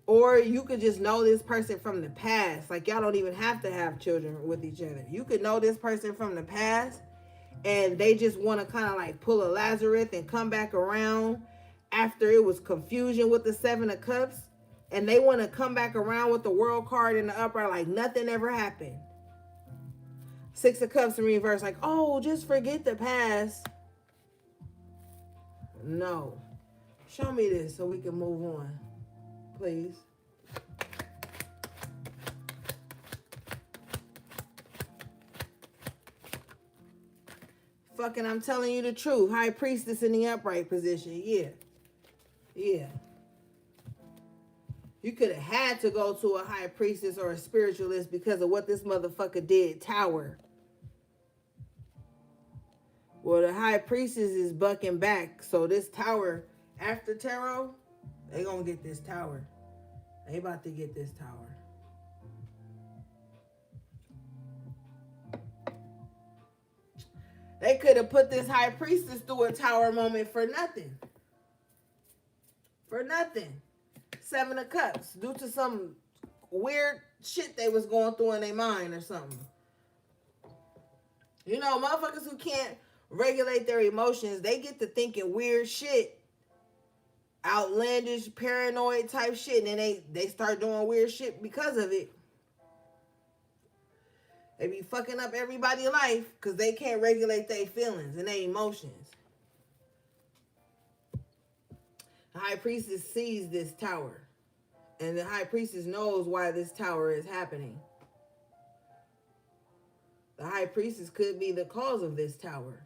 Or you could just know this person from the past. Like, y'all don't even have to have children with each other. You could know this person from the past, and they just want to kind of like pull a Lazarus and come back around after it was confusion with the Seven of Cups. And they want to come back around with the World card in the upright like nothing ever happened. Six of Cups in reverse, like, oh, just forget the past. No. Show me this so we can move on, please. Fucking, I'm telling you the truth. High Priestess in the upright position. Yeah. Yeah. You could have had to go to a High Priestess or a spiritualist because of what this motherfucker did. Tower. Well, the High Priestess is bucking back. So this Tower, after Tarot, they gonna get this Tower. They about to get this Tower. They could have put this High Priestess through a Tower moment for nothing. For nothing. Seven of Cups. Due to some weird shit they was going through in their mind or something. You know, motherfuckers who can't regulate their emotions, they get to thinking weird shit. Outlandish, paranoid type shit. And then they start doing weird shit because of it. They be fucking up everybody's life because they can't regulate their feelings and their emotions. The High Priestess sees this Tower. And the High Priestess knows why this Tower is happening. The High Priestess could be the cause of this Tower.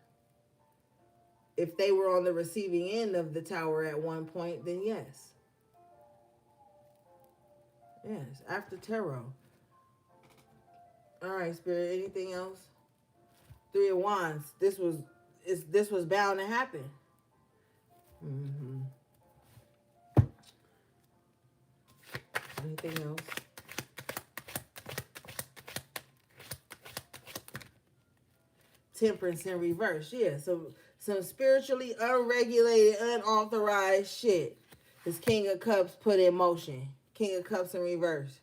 If they were on the receiving end of the Tower at one point, then yes. Yes, after Tarot. All right, Spirit, anything else? Three of Wands. This was bound to happen. Mm-hmm. Anything else? Temperance in reverse. Yeah, so some spiritually unregulated, unauthorized shit. This King of Cups put in motion. King of Cups in reverse.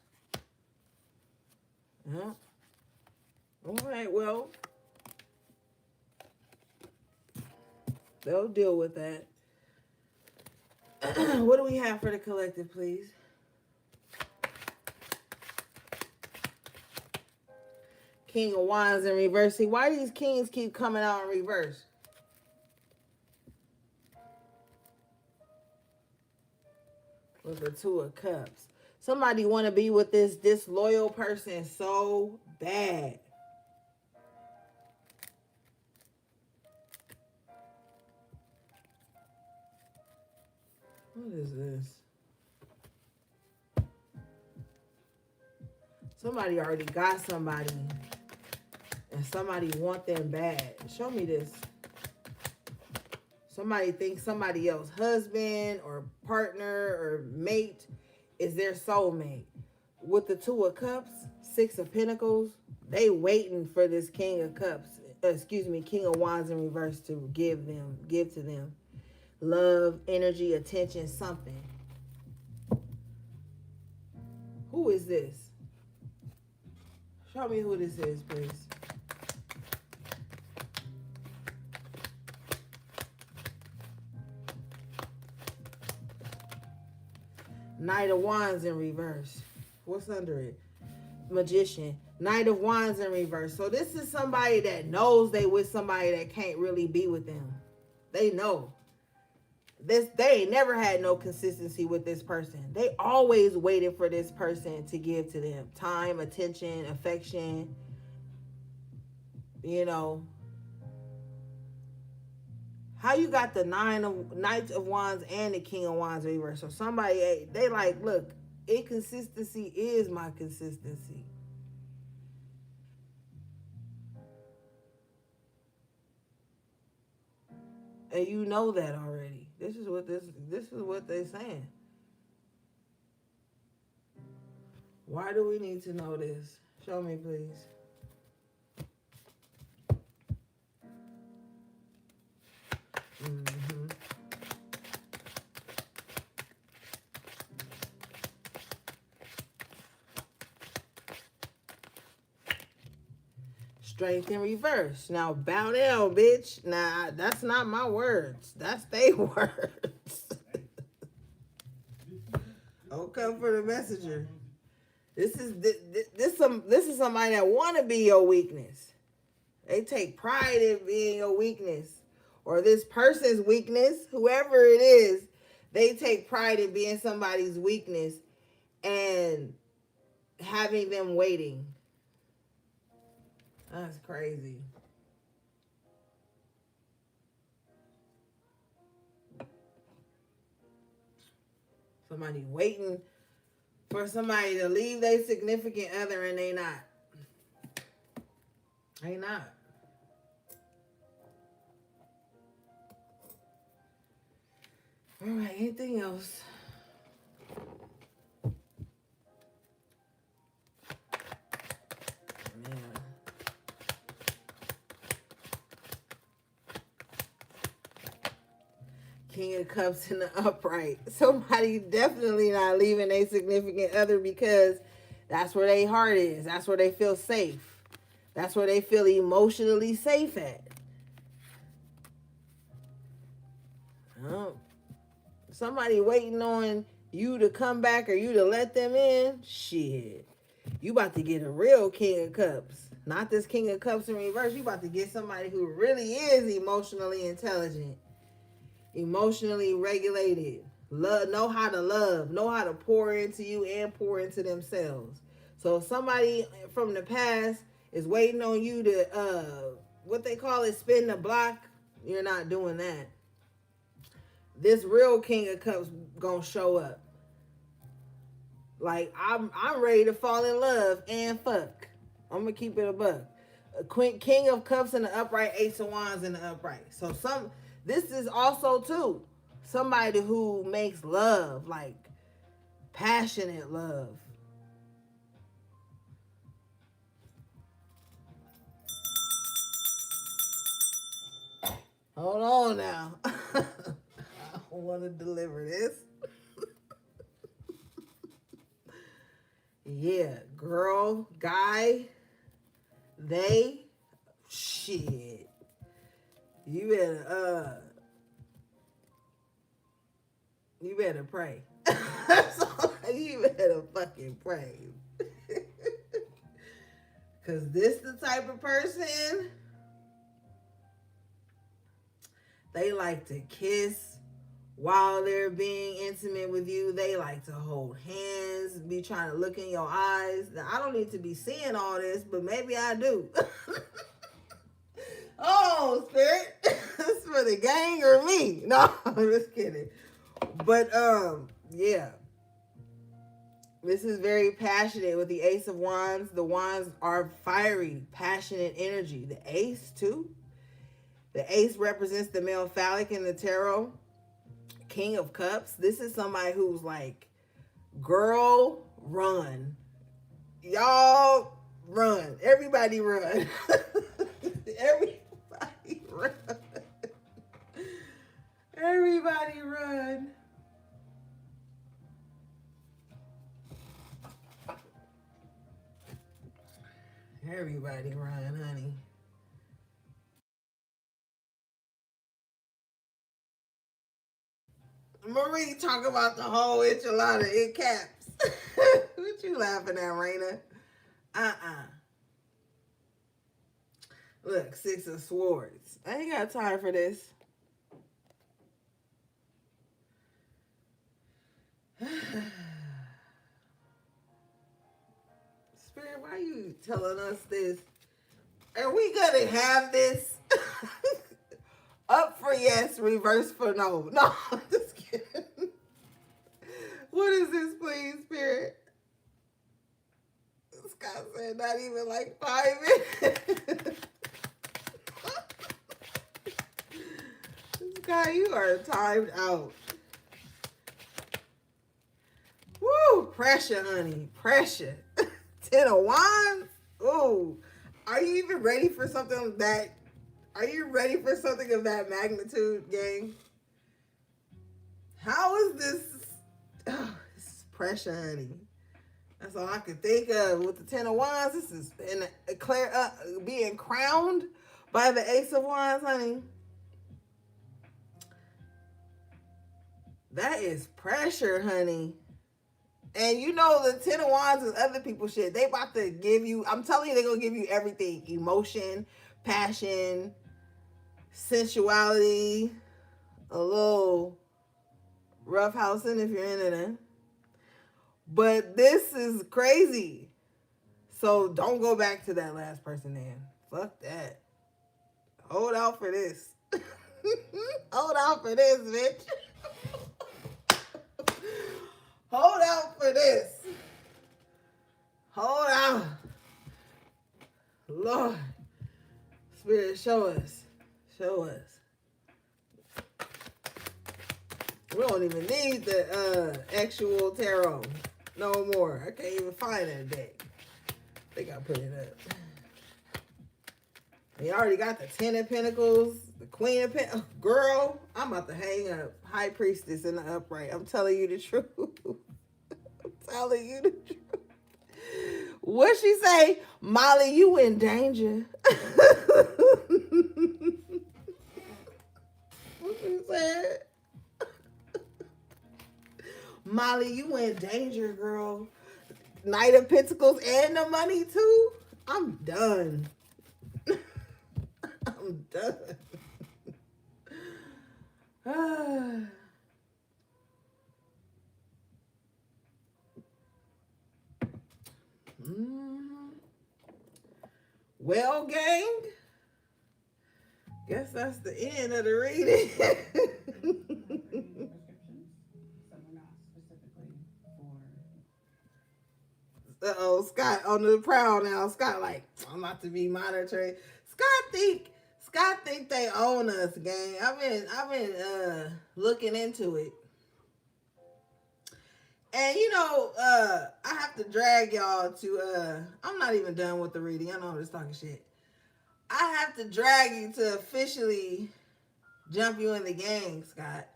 Yeah. All right, well, they'll deal with that. What do we have for the collective, please? King of Wands in reverse. See, why these kings keep coming out in reverse? With the Two of Cups. Somebody want to be with this disloyal person so bad. What is this? Somebody already got somebody, and somebody want them bad. Show me this. Somebody thinks somebody else, husband or partner or mate, is their soulmate. With the Two of Cups, Six of Pentacles, they waiting for this King of Cups, King of Wands in reverse to give to them. Love, energy, attention, something. Who is this? Show me who this is, please. Knight of Wands in reverse. What's under it? Magician. Knight of Wands in reverse. So this is somebody that knows they with somebody that can't really be with them. They know. They ain't never had no consistency with this person. They always waited for this person to give to them time, attention, affection. You know, how you got the Knight of Wands and the King of Wands reverse? So somebody, they like, look, inconsistency is my consistency. And you know that already. This is what they're saying. Why do we need to know this? Show me, please. Mm-hmm. Strength in reverse. Now bow down, bitch. Nah, that's not my words. That's they words. Don't come for the messenger. This is somebody that want to be your weakness. They take pride in being your weakness, or this person's weakness. Whoever it is, they take pride in being somebody's weakness and having them waiting. That's crazy. Somebody waiting for somebody to leave their significant other and they not. They not. All right, anything else? King of Cups in the upright. Somebody definitely not leaving a significant other because that's where their heart is. That's where they feel safe. That's where they feel emotionally safe at. Somebody waiting on you to come back or you to let them in. Shit. You about to get a real King of Cups. Not this King of Cups in reverse. You about to get somebody who really is emotionally intelligent. Emotionally regulated, know how to love, know how to pour into you and pour into themselves. So if somebody from the past is waiting on you to what they call it, spin the block, you're not doing that. This real King of Cups gonna show up. Like I'm ready to fall in love and fuck. I'm gonna keep it a buck. King of Cups in the upright, Ace of Wands in the upright. So this is also, too, somebody who makes love, like passionate love. Hold on now. I want to deliver this. Yeah, girl, guy, they, shit. You better pray. You better fucking pray. Cause this the type of person, they like to kiss while they're being intimate with you. They like to hold hands, be trying to look in your eyes. Now, I don't need to be seeing all this, but maybe I do. Oh, Spirit. This for the gang or me? No, I'm just kidding. But yeah. This is very passionate with the Ace of Wands. The Wands are fiery, passionate energy. The Ace, too. The Ace represents the male phallic in the tarot. King of Cups. This is somebody who's like, girl, run. Y'all, run. Everybody run. Everybody run. Everybody run. Everybody run, honey. Marie talk about the whole enchilada in caps. What you laughing at, Raina? Look, Six of Swords. I ain't got time for this. Spirit, why are you telling us this? Are we gonna have this? Up for yes, reverse for no. No, I'm just kidding. What is this, please, Spirit? Scott said not even like 5 minutes. Scott, you are timed out. Woo, pressure, honey, pressure. 10 of Wands. Ooh, are you even ready for something that? Are you ready for something of that magnitude, gang? How is this? Oh, this is pressure, honey. That's all I could think of with the 10 of Wands. This is being crowned by the Ace of Wands, honey. That is pressure, honey. And you know the 10 of Wands is other people's shit. They about to give you, I'm telling you, they're going to give you everything. Emotion, passion, sensuality, a little roughhousing if you're into that. But this is crazy. So don't go back to that last person, man. Fuck that. Hold out for this. Hold out for this, bitch. Hold out for this. Hold out. Lord. Spirit, show us. Show us. We don't even need the actual tarot no more. I can't even find that deck. I think I put it up. We already got the 10 of Pentacles, the Queen of Pentacles. Girl, I'm about to hang up. High Priestess in the upright. I'm telling you the truth. I'm telling you the truth. What she say? Molly, you in danger. What she said? Molly, you in danger, girl. Knight of Pentacles and the money too? I'm done. I'm done. Well, gang, guess that's the end of the reading. Uh-oh, Scott on the prowl now. Scott like, I'm about to be monitoring. Scott think they own us, gang. I've been looking into it. And you know, I have to drag y'all to I'm not even done with the reading. I know I'm just talking shit. I have to drag you to officially jump you in the gang, Scott.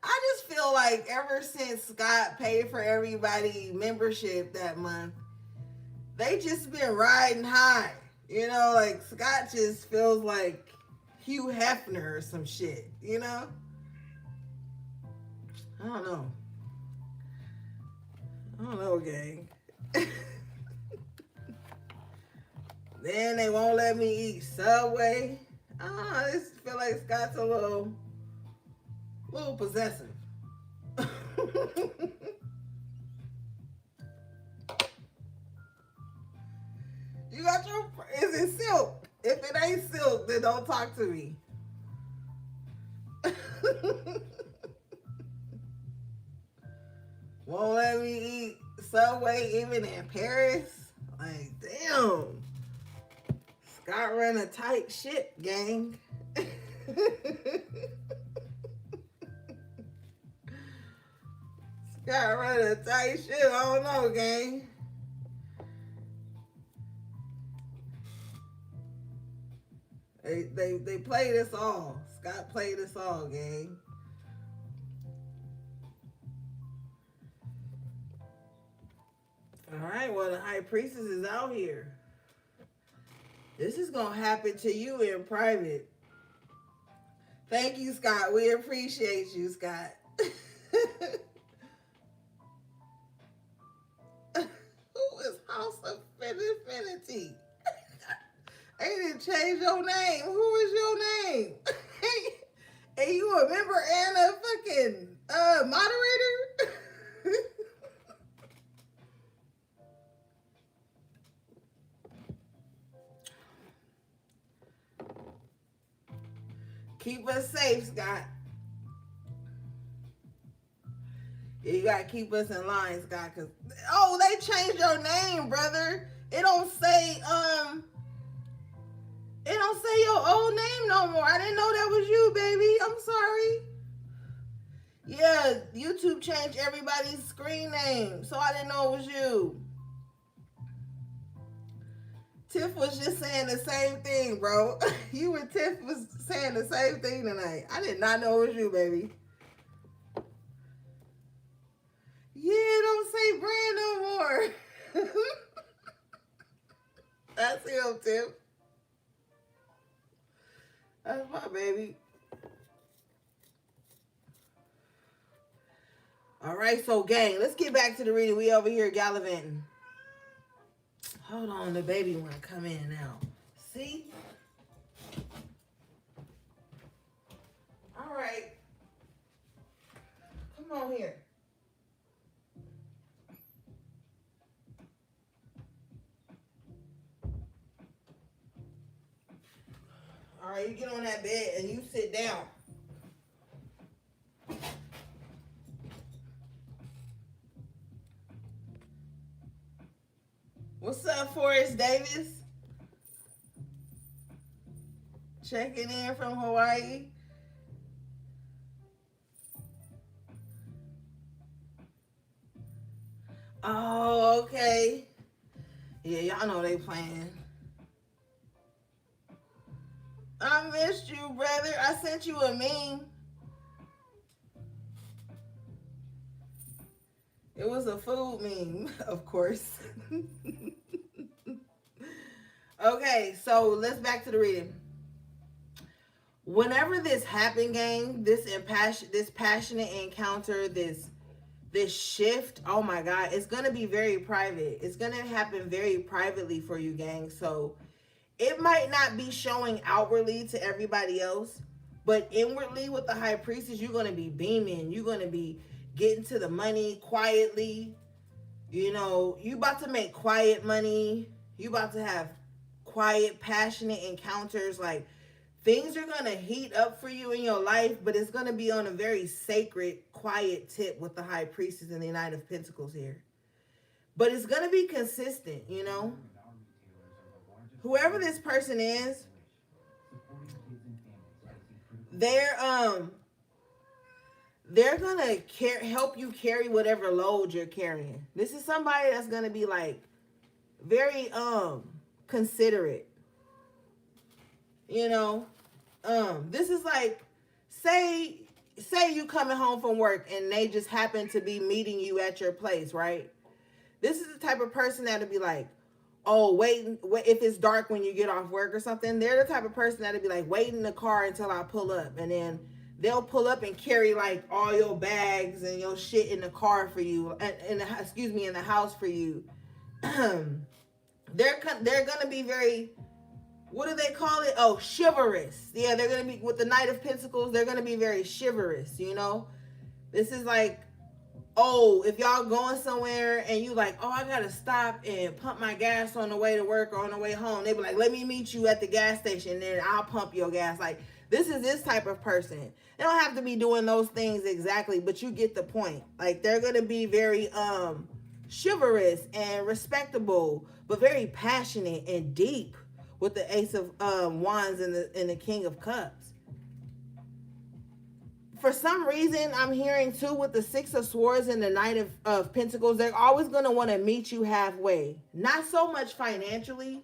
I just feel like ever since Scott paid for everybody membership that month, they just been riding high. You know, like Scott just feels like Hugh Hefner or some shit, you know? I don't know, gang. Then they won't let me eat Subway. I just feel like Scott's a little possessive. You got your, is it silk? If it ain't silk, then don't talk to me. Won't let me eat Subway even in Paris. Like, damn. Scott run a tight ship, gang. Scott run a tight ship. I don't know, gang. They played us all. Scott played us all, gang. All right, well, the high priestess is out here. This is going to happen to you in private. Thank you, Scott. We appreciate you, Scott. Who is House of Infinity? They didn't change your name. Who is your name? And you a member and a fucking moderator? Keep us safe, Scott. Yeah, you gotta keep us in line, Scott. Cause they changed your name, brother. It don't say your old name no more. I didn't know that was you, baby. I'm sorry. Yeah, YouTube changed everybody's screen name, so I didn't know it was you. Tiff was just saying the same thing, bro. You and Tiff was saying the same thing tonight. I did not know it was you, baby. Yeah, don't say brand no more. That's him, Tiff. That's my baby. All right, so gang, let's get back to the reading. We over here gallivanting. Hold on, the baby want to come in now. See? All right. Come on here. All right, you get on that bed and you sit down. What's up, Forrest Davis? Checking in from Hawaii. Oh, okay. Yeah, y'all know they playing. I missed you, brother. I sent you a meme. It was a food meme, of course. Okay, so let's back to the reading. Whenever this happened, gang, this passionate encounter, this shift, oh my God, it's gonna be very private. It's gonna happen very privately for you, gang. So it might not be showing outwardly to everybody else, but inwardly with the high priestess, you're gonna be beaming. You're gonna be getting to the money quietly. You know, you about to make quiet money. You about to have quiet, passionate encounters. Like, things are going to heat up for you in your life, but it's going to be on a very sacred, quiet tip with the high priestess and the Knight of Pentacles here. But it's going to be consistent, you know. Whoever this person is, they're going to help you carry whatever load you're carrying. This is somebody that's going to be like very considerate. You know, this is like, say you coming home from work and they just happen to be meeting you at your place, right? This is the type of person that'll be like, oh, wait, if it's dark when you get off work or something. They're the type of person that'll be like, wait in the car until I pull up, and then they'll pull up and carry like all your bags and your shit in the car for you, in the house for you. They're gonna be very, what do they call it? Oh, chivalrous. Yeah, they're going to be, with the Knight of Pentacles, they're going to be very chivalrous, you know? This is like, oh, if y'all going somewhere and you like, oh, I got to stop and pump my gas on the way to work or on the way home. They be like, let me meet you at the gas station and then I'll pump your gas. Like, This is this type of person. They don't have to be doing those things exactly, but you get the point. Like, they're going to be very chivalrous and respectable, but very passionate and deep with the Ace of Wands and the King of Cups. For some reason, I'm hearing too with the Six of Swords and the Knight of Pentacles, they're always going to want to meet you halfway. Not so much financially,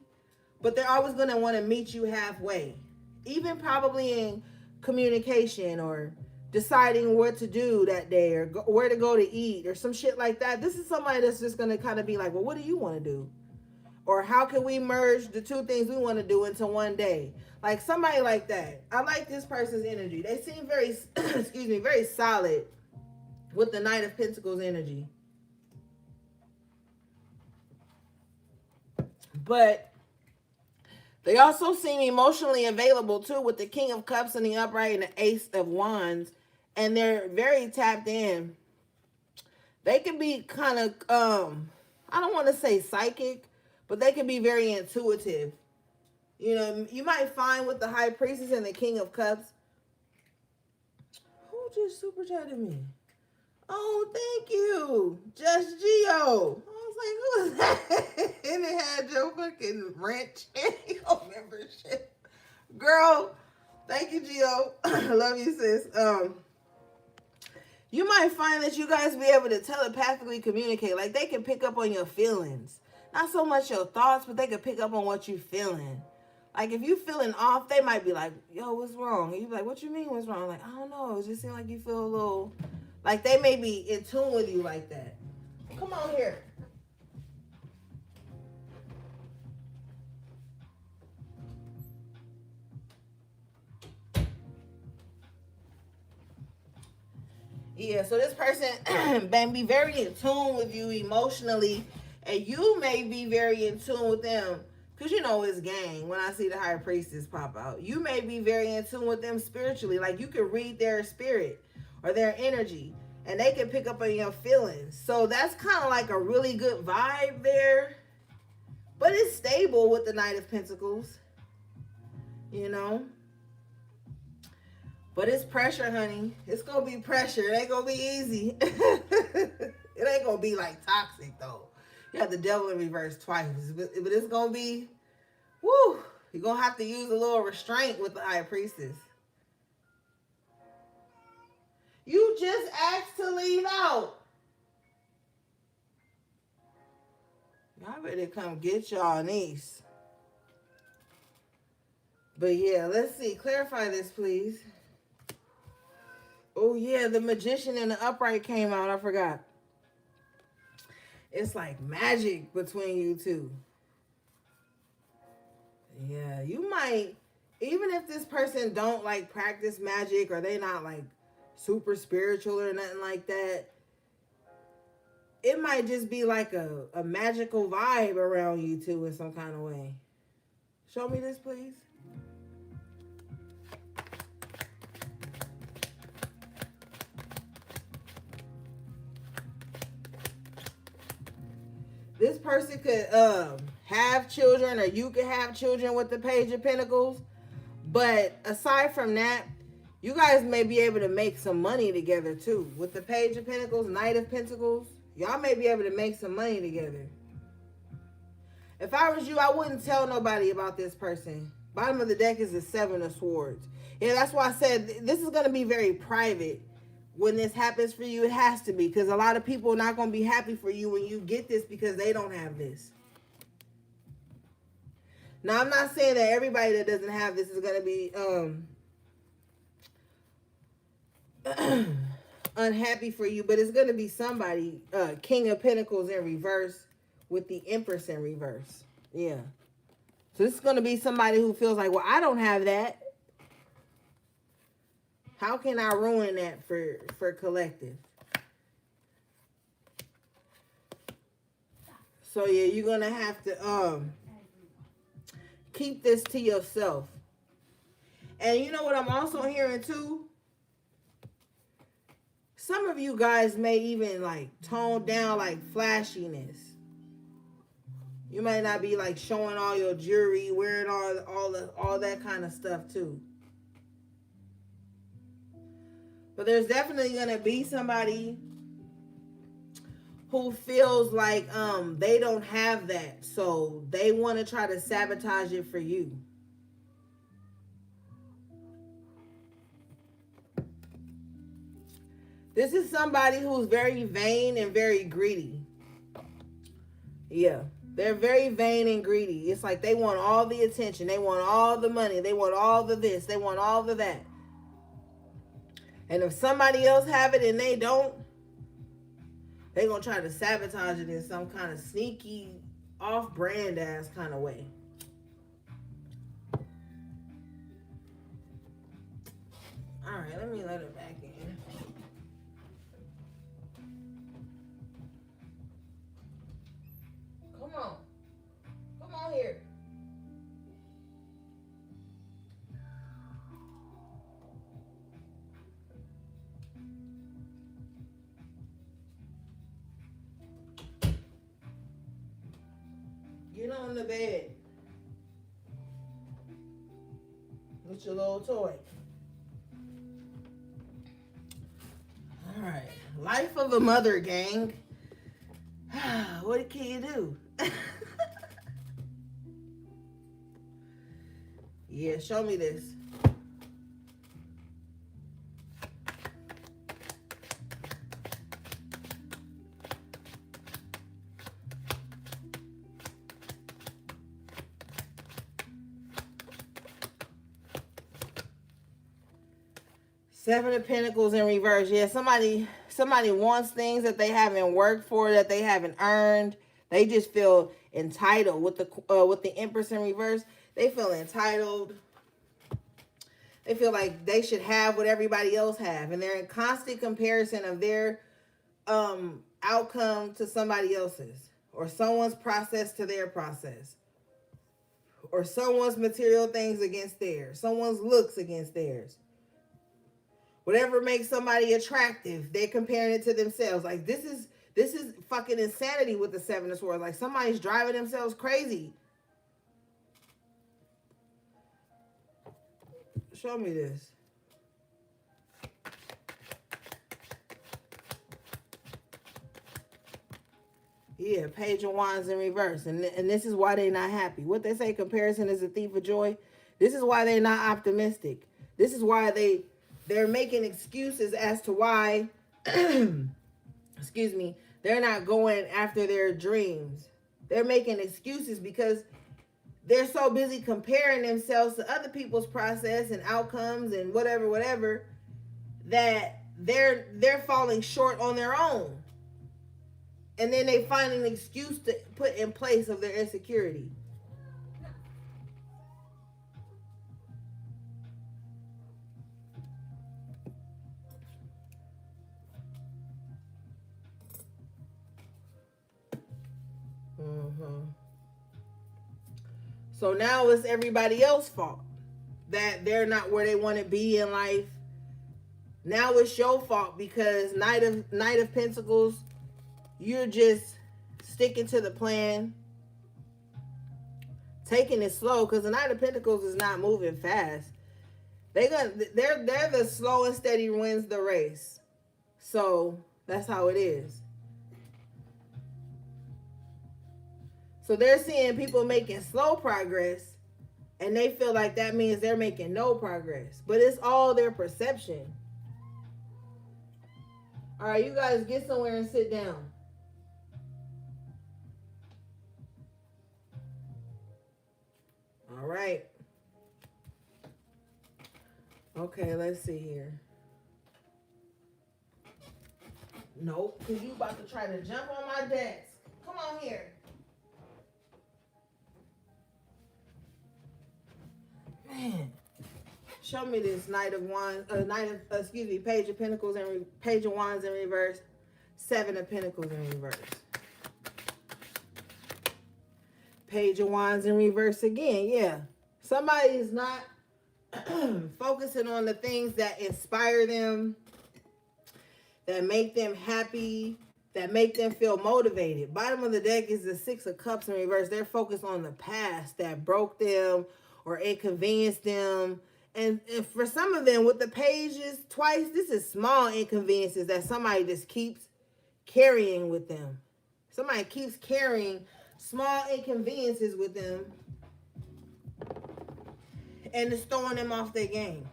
but they're always going to want to meet you halfway. Even probably in communication or deciding what to do that day or where to go to eat or some shit like that. This is somebody that's just going to kind of be like, well, what do you want to do? Or how can we merge the two things we want to do into one day? Like somebody like that. I like this person's energy. They seem very, excuse me, very solid with the Knight of Pentacles energy. But they also seem emotionally available too with the King of Cups and the upright and the Ace of Wands. And they're very tapped in. They can be kind of, I don't want to say psychic, but they can be very intuitive. You know, you might find with the High Priestess and the King of Cups. Who just super chatted me? Oh, thank you. Just Geo. I was like, who is that? And it had your fucking wrench and your membership. Girl, thank you, Geo. I love you, sis. You might find that you guys be able to telepathically communicate. Like, they can pick up on your feelings. Not so much your thoughts, but they can pick up on what you're feeling. Like, if you feeling off, they might be like, yo, what's wrong? And you be like, what you mean what's wrong? Like, I don't know. It just seems like you feel a little... Like, they may be in tune with you like that. Come on here. Yeah, so this person may be very in tune with you emotionally, and you may be very in tune with them. Because, you know, it's gang. When I see the High Priestess pop out, you may be very in tune with them spiritually. Like, you can read their spirit or their energy, and they can pick up on your feelings. So that's kind of like a really good vibe there. But it's stable with the Knight of Pentacles, you know. But it's pressure, honey. It's going to be pressure. It ain't going to be easy. It ain't going to be like toxic, though. You have the Devil in reverse twice. But it's going to be, woo, you're going to have to use a little restraint with the High Priestess. You just asked to leave out. Y'all better come get y'all niece. But yeah, let's see. Clarify this, please. Oh yeah, the Magician and the Upright came out. I forgot. It's like magic between you two. Yeah, you might, even if this person don't like practice magic or they not like super spiritual or nothing like that, it might just be like a magical vibe around you two in some kind of way. Show me this, please. This person could have children, or you could have children with the Page of Pentacles. But aside from that, you guys may be able to make some money together too. With the Page of Pentacles, Knight of Pentacles, y'all may be able to make some money together. If I was you, I wouldn't tell nobody about this person. Bottom of the deck is the Seven of Swords. Yeah, that's why I said this is going to be very private. When this happens for you, it has to be, because a lot of people are not going to be happy for you when you get this because they don't have this. Now, I'm not saying that everybody that doesn't have this is going to be unhappy for you, but it's going to be somebody, King of Pentacles in reverse with the Empress in reverse. Yeah. So this is going to be somebody who feels like, well, I don't have that. How can I ruin that for collective? So yeah, you're gonna have to keep this to yourself. And you know what I'm also hearing too? Some of you guys may even like tone down like flashiness. You might not be like showing all your jewelry, wearing all that kind of stuff too. But there's definitely going to be somebody who feels like they don't have that. So they want to try to sabotage it for you. This is somebody who's very vain and very greedy. Yeah. They're very vain and greedy. It's like they want all the attention. They want all the money. They want all the this. They want all the that. And if somebody else have it and they don't, they're going to try to sabotage it in some kind of sneaky, off-brand ass kind of way. All right, let me let it back in. Come on. Come on here. Get on the bed with your little toy. All right. Life of a mother, gang. What can you do? Yeah, show me this. Seven of Pentacles in reverse. Yeah, somebody wants things that they haven't worked for, that they haven't earned. They just feel entitled. With the Empress in reverse, they feel entitled. They feel like they should have what everybody else have, and they're in constant comparison of their outcome to somebody else's, or someone's process to their process, or someone's material things against theirs, someone's looks against theirs. Whatever makes somebody attractive, they're comparing it to themselves. Like this is fucking insanity with the Seven of Swords. Like somebody's driving themselves crazy. Show me this. Yeah, Page of Wands in reverse. And this is why they're not happy. What they say, comparison is a thief of joy. This is why they're not optimistic. This is why they're making excuses as to why, excuse me, they're not going after their dreams. They're making excuses because they're so busy comparing themselves to other people's process and outcomes and whatever, that they're falling short on their own. And then they find an excuse to put in place of their insecurity. So now it's everybody else's fault that they're not where they want to be in life. Now it's your fault because Knight of Pentacles, you're just sticking to the plan, taking it slow, because the Knight of Pentacles is not moving fast. They're the slow and steady wins the race. So that's how it is. So they're seeing people making slow progress, and they feel like that means they're making no progress. But it's all their perception. All right, you guys get somewhere and sit down. All right. Okay, let's see here. Nope, because you about to try to jump on my desk. Come on here. Man, show me this Page of Pentacles and Page of Wands in reverse, Seven of Pentacles in reverse, Page of Wands in reverse again. Yeah, somebody is not focusing on the things that inspire them, that make them happy, that make them feel motivated. Bottom of the deck is the Six of Cups in reverse. They're focused on the past that broke them or inconvenienced them, And for some of them with the pages twice, this is small inconveniences that somebody just keeps carrying with them. Somebody keeps carrying small inconveniences with them and it's throwing them off their game.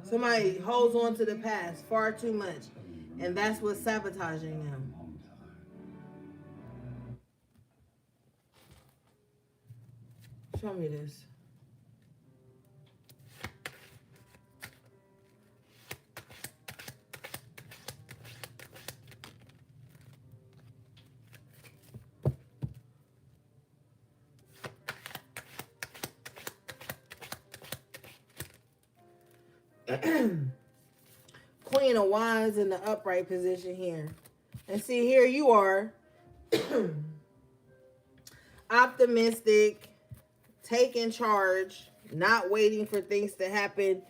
Somebody holds on to the past far too much, and that's what's sabotaging them. Show me this. Queen of Wands in the upright position here. And see, here you are. Optimistic, taking charge, not waiting for things to happen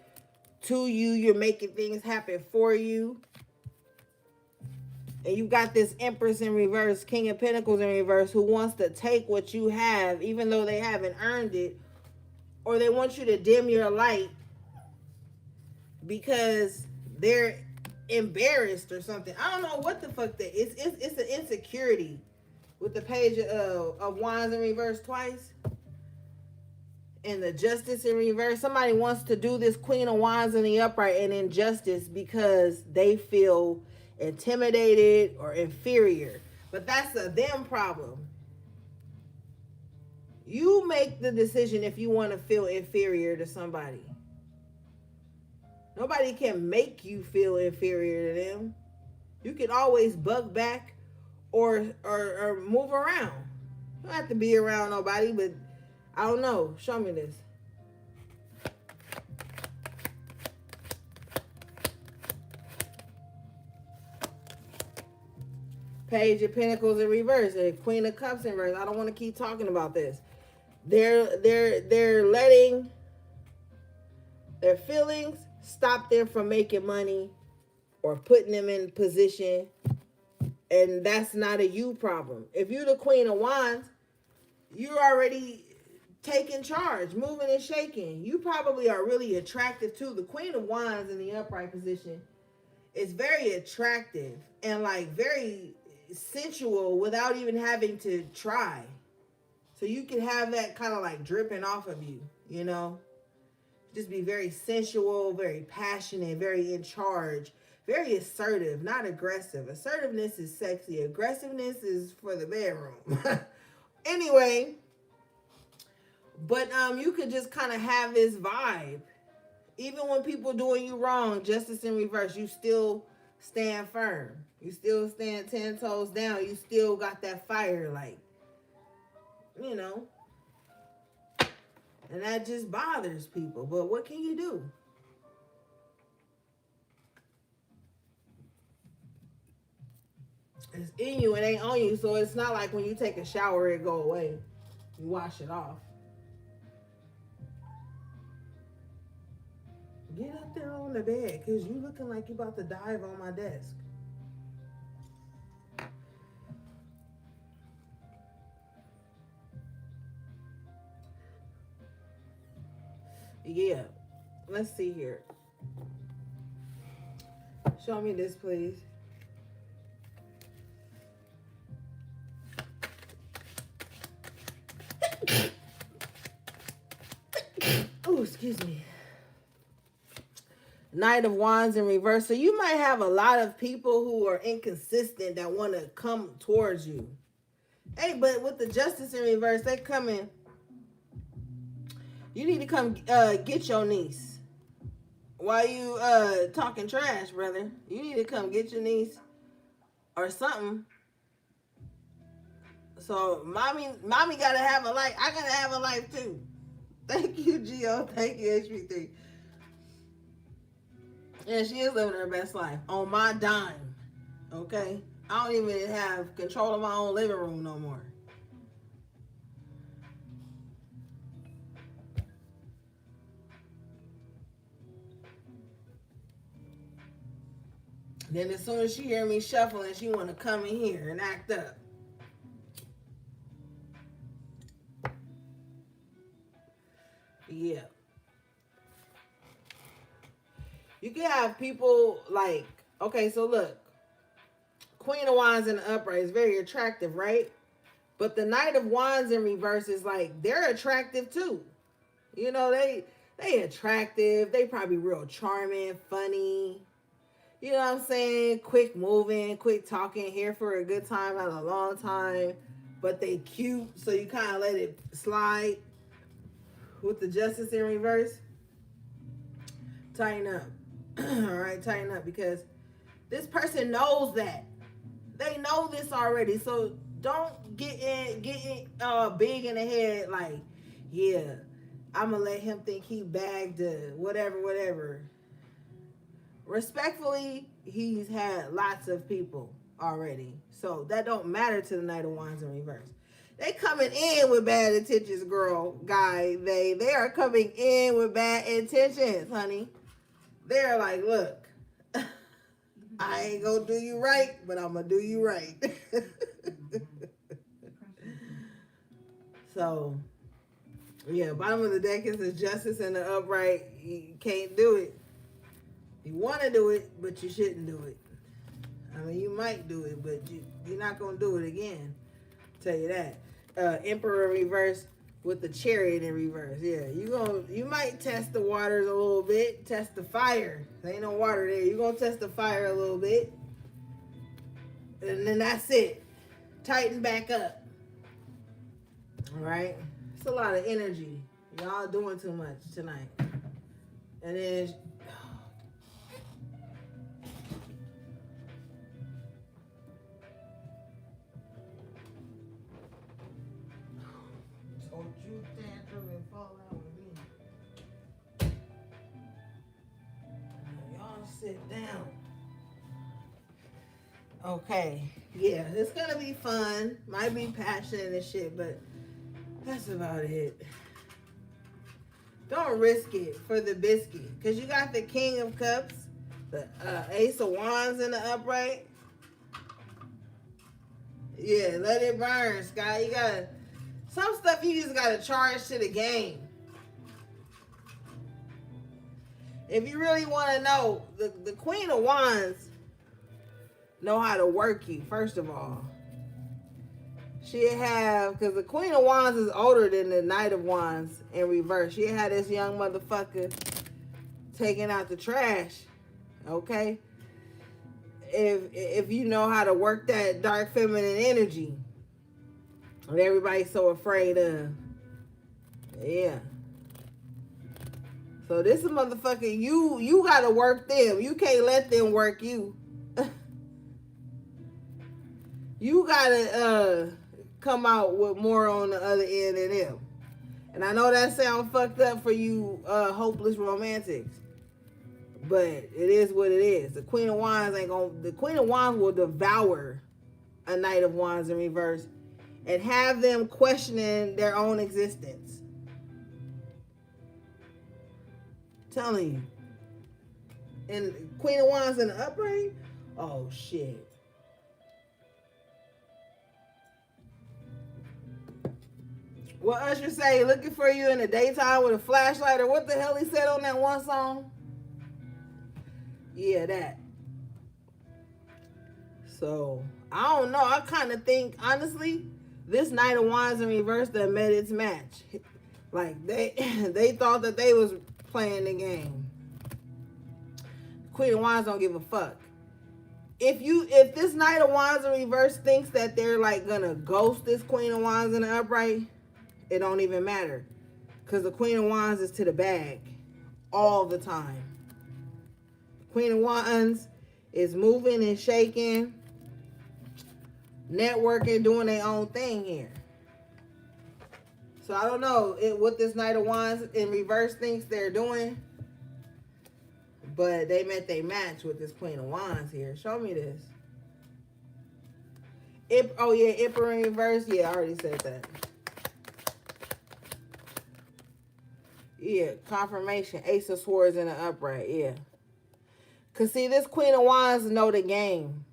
to you. You're making things happen for you. And you got this Empress in reverse, King of Pentacles in reverse, who wants to take what you have, even though they haven't earned it, or they want you to dim your light because they're embarrassed or something. I don't know what the fuck that is. It's an insecurity with the page of Wands in reverse twice and the Justice in reverse. Somebody wants to do this Queen of Wands in the upright and injustice because they feel intimidated or inferior. But that's a them problem. You make the decision if you want to feel inferior to somebody. Nobody can make you feel inferior to them. You can always bug back or move around. You don't have to be around nobody, but I don't know. Show me this. Page of Pentacles in reverse and Queen of Cups in reverse. I don't want to keep talking about this. They're letting their feelings stop them from making money or putting them in position, and that's not a you problem. If you're the Queen of Wands, you're already taking charge, moving and shaking. You probably are really attractive too. The Queen of Wands in the upright position is very attractive and like very sensual without even having to try. So you can have that kind of like dripping off of you, you know? Just be very sensual, very passionate, very in charge, very assertive, not aggressive. Assertiveness is sexy. Aggressiveness is for the bedroom. Anyway, but you could just kind of have this vibe. Even when people doing you wrong, Justice in reverse, you still stand firm. You still stand 10 toes down. You still got that fire, like, you know. And that just bothers people. But what can you do? It's in you, it ain't on you. So it's not like when you take a shower, it go away. You wash it off. Get up there on the bed, because you looking like you about to dive on my desk. Yeah. Let's see here. Show me this, please. Oh, excuse me. Knight of Wands in reverse. So you might have a lot of people who are inconsistent that want to come towards you. Hey, but with the Justice in reverse, they coming. You need to come get your niece. Why you talking trash, brother? You need to come get your niece or something. So mommy gotta have a life. I gotta have a life too. Thank you, Gio. Thank you, HP3. Yeah, she is living her best life on my dime. Okay? I don't even have control of my own living room no more. Then as soon as she hear me shuffling, she want to come in here and act up. Yeah. can have people like, okay, so look, Queen of Wands in the upright is very attractive, right? But the Knight of Wands in reverse is like, they're attractive too. You know, they attractive. They probably real charming, funny. You know what I'm saying? Quick moving, quick talking, here for a good time, not a long time. But they cute, so you kind of let it slide. With the Justice in reverse, tighten up. All right, tighten up, because this person knows that. They know this already. So don't get in big in the head like, yeah, I'm gonna let him think he bagged whatever. Respectfully, he's had lots of people already. So that don't matter to the Knight of Wands in reverse. They coming in with bad intentions, girl, guy. They are coming in with bad intentions, honey. They're like, look, I ain't gonna do you right, but I'm gonna do you right. So, yeah, bottom of the deck is the Justice in the upright. You can't do it. You want to do it, but you shouldn't do it. I mean, you might do it, but you're not gonna do it again. Tell you that. Emperor reverse with the Chariot in reverse. Yeah, you might test the waters a little bit, test the fire. There ain't no water there. You're gonna test the fire a little bit, and then that's it. Tighten back up. All right. It's a lot of energy. Y'all doing too much tonight. And then sit down. Okay. Yeah, it's gonna be fun. Might be passionate and shit, but that's about it. Don't risk it for the biscuit. Because you got the King of Cups, the Ace of Wands in the upright. Yeah, let it burn, Sky. You gotta, some stuff you just gotta charge to the game. If you really want to know, the Queen of Wands know how to work you, first of all. She'll have, because the Queen of Wands is older than the Knight of Wands in reverse. She'll have this young motherfucker taking out the trash, okay? If you know how to work that dark feminine energy that everybody's so afraid of. Yeah. So this is motherfucker, you gotta work them. You can't let them work you. You gotta come out with more on the other end than them. And I know that sounds fucked up for you hopeless romantics, but it is what it is. The Queen of Wands will devour a Knight of Wands in reverse and have them questioning their own existence. Telling you. And Queen of Wands in the upright? Oh shit. What Usher say, looking for you in the daytime with a flashlight, or what the hell he said on that one song? Yeah, that. So, I don't know. I kind of think, honestly, this Knight of Wands in reverse that met its match. Like, they thought that they was playing the game. Queen of Wands don't give a fuck. If this Knight of Wands in reverse thinks that they're like gonna ghost this Queen of Wands in the upright, it don't even matter. Because the Queen of Wands is to the bag all the time. Queen of Wands is moving and shaking, networking, doing their own thing here. So I don't know what this Knight of Wands in reverse thinks they're doing, but they met their match with this Queen of Wands here. Show me this. Emperor in reverse. Yeah, I already said that. Yeah, confirmation. Ace of Swords in the upright. Yeah. Because, see, this Queen of Wands know the game.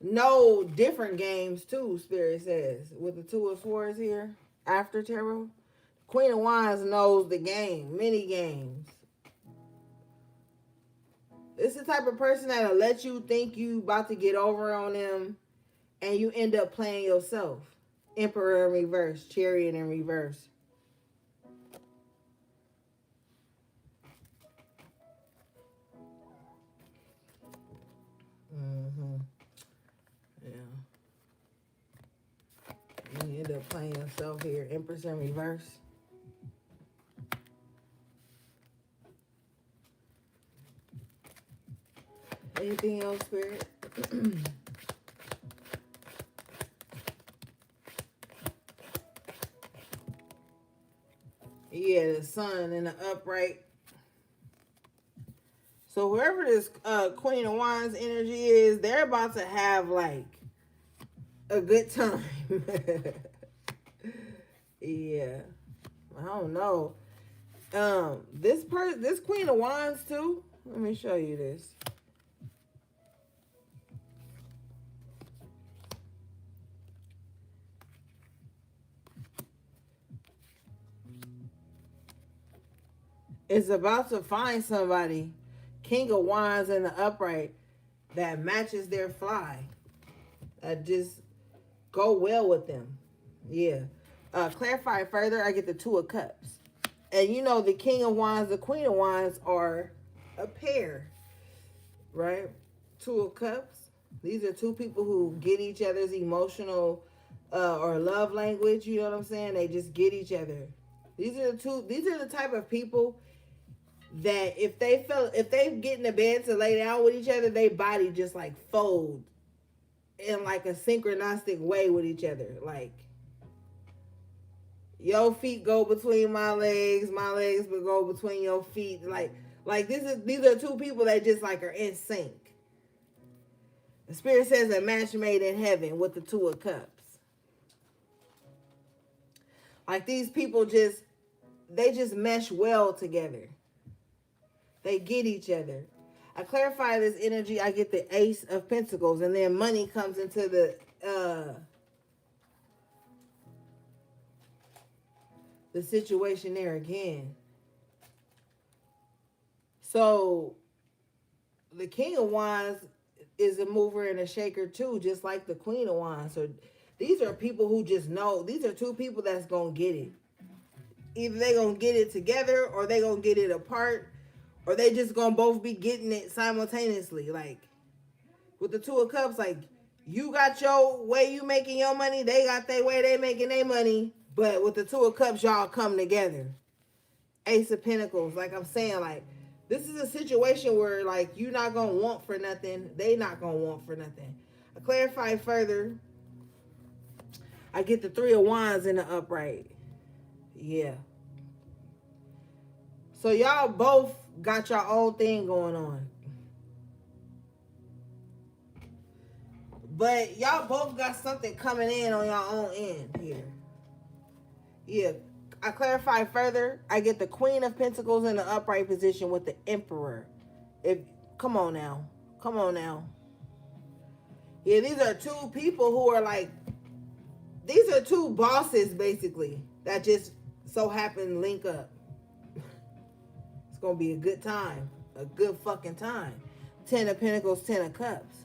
Know different games, too, Spirit says. With the Two of Swords here, after tarot. Queen of Wands knows the game. Many games. It's the type of person that'll let you think you about to get over on them, and you end up playing yourself. Emperor in reverse, Chariot in reverse. Mm-hmm. Yeah. You end up playing yourself here. Empress in reverse. Anything else, Spirit? Yeah, the sun and the upright. So whoever this Queen of Wands energy is, they're about to have like a good time. Yeah. I don't know. This Queen of Wands too. Let me show you this. Is about to find somebody, King of Wands in the upright, that matches their fly. That just go well with them. Yeah. Clarify further, I get the Two of Cups. And you know the King of Wands, the Queen of Wands are a pair, right? Two of Cups. These are two people who get each other's emotional or love language. You know what I'm saying? They just get each other. These are the type of people that if they get in the bed to lay down with each other, their body just like fold in like a synchronistic way with each other. Like your feet go between my legs will go between your feet. Like these are two people that just like are in sync. The Spirit says a match made in heaven with the Two of Cups. Like these people just mesh well together. They get each other. I clarify this energy, I get the Ace of Pentacles, and then money comes into the situation there again. So the King of Wands is a mover and a shaker too, just like the Queen of Wands. So these are people who just know. These are two people that's going to get it. Either they going to get it together or they going to get it apart. Or they just gonna both be getting it simultaneously. Like with the Two of Cups, like you got your way you making your money, they got their way they making their money. But with the Two of Cups, y'all come together. Ace of Pentacles, like I'm saying, like this is a situation where like you're not gonna want for nothing, they not gonna want for nothing. I clarify further. I get the Three of Wands in the upright. Yeah. So y'all both got your own thing going on. But y'all both got something coming in on your own end here. Yeah. I clarify further. I get the Queen of Pentacles in the upright position with the Emperor. Come on now. Yeah, these are two people who are like, these are two bosses basically that just so happen to link up. It's going to be a good time. A good fucking time. 10 of Pentacles, 10 of Cups.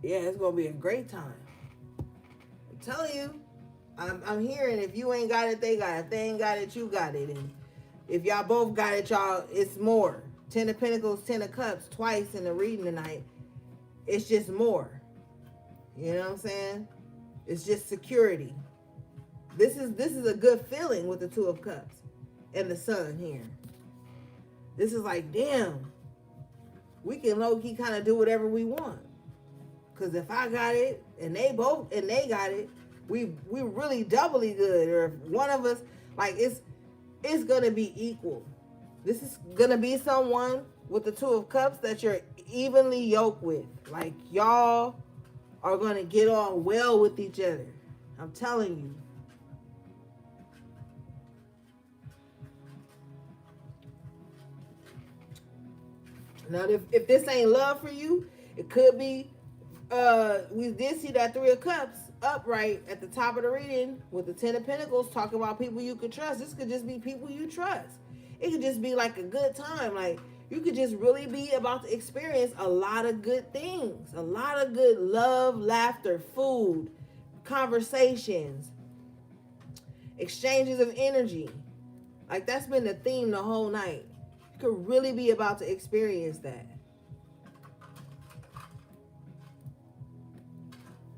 Yeah, it's going to be a great time. I'm telling you. I'm hearing if you ain't got it, they got it. If they ain't got it, you got it. And if y'all both got it, y'all, it's more. 10 of Pentacles, 10 of Cups, twice in the reading tonight. It's just more. You know what I'm saying? It's just security. This is a good feeling with the Two of Cups. And the Sun here. This is like, damn, we can low-key kind of do whatever we want. Because if I got it and they got it, we really doubly good. Or if one of us, like it's gonna be equal. This is gonna be someone with the Two of Cups that you're evenly yoked with. Like y'all are gonna get on well with each other. I'm telling you. Now, if this ain't love for you, it could be, we did see that Three of Cups upright at the top of the reading with the 10 of Pentacles talking about people you could trust. This could just be people you trust. It could just be like a good time. Like, You could just really be about to experience a lot of good things, a lot of good love, laughter, food, conversations, exchanges of energy. Like, that's been the theme the whole night. You could really be about to experience that.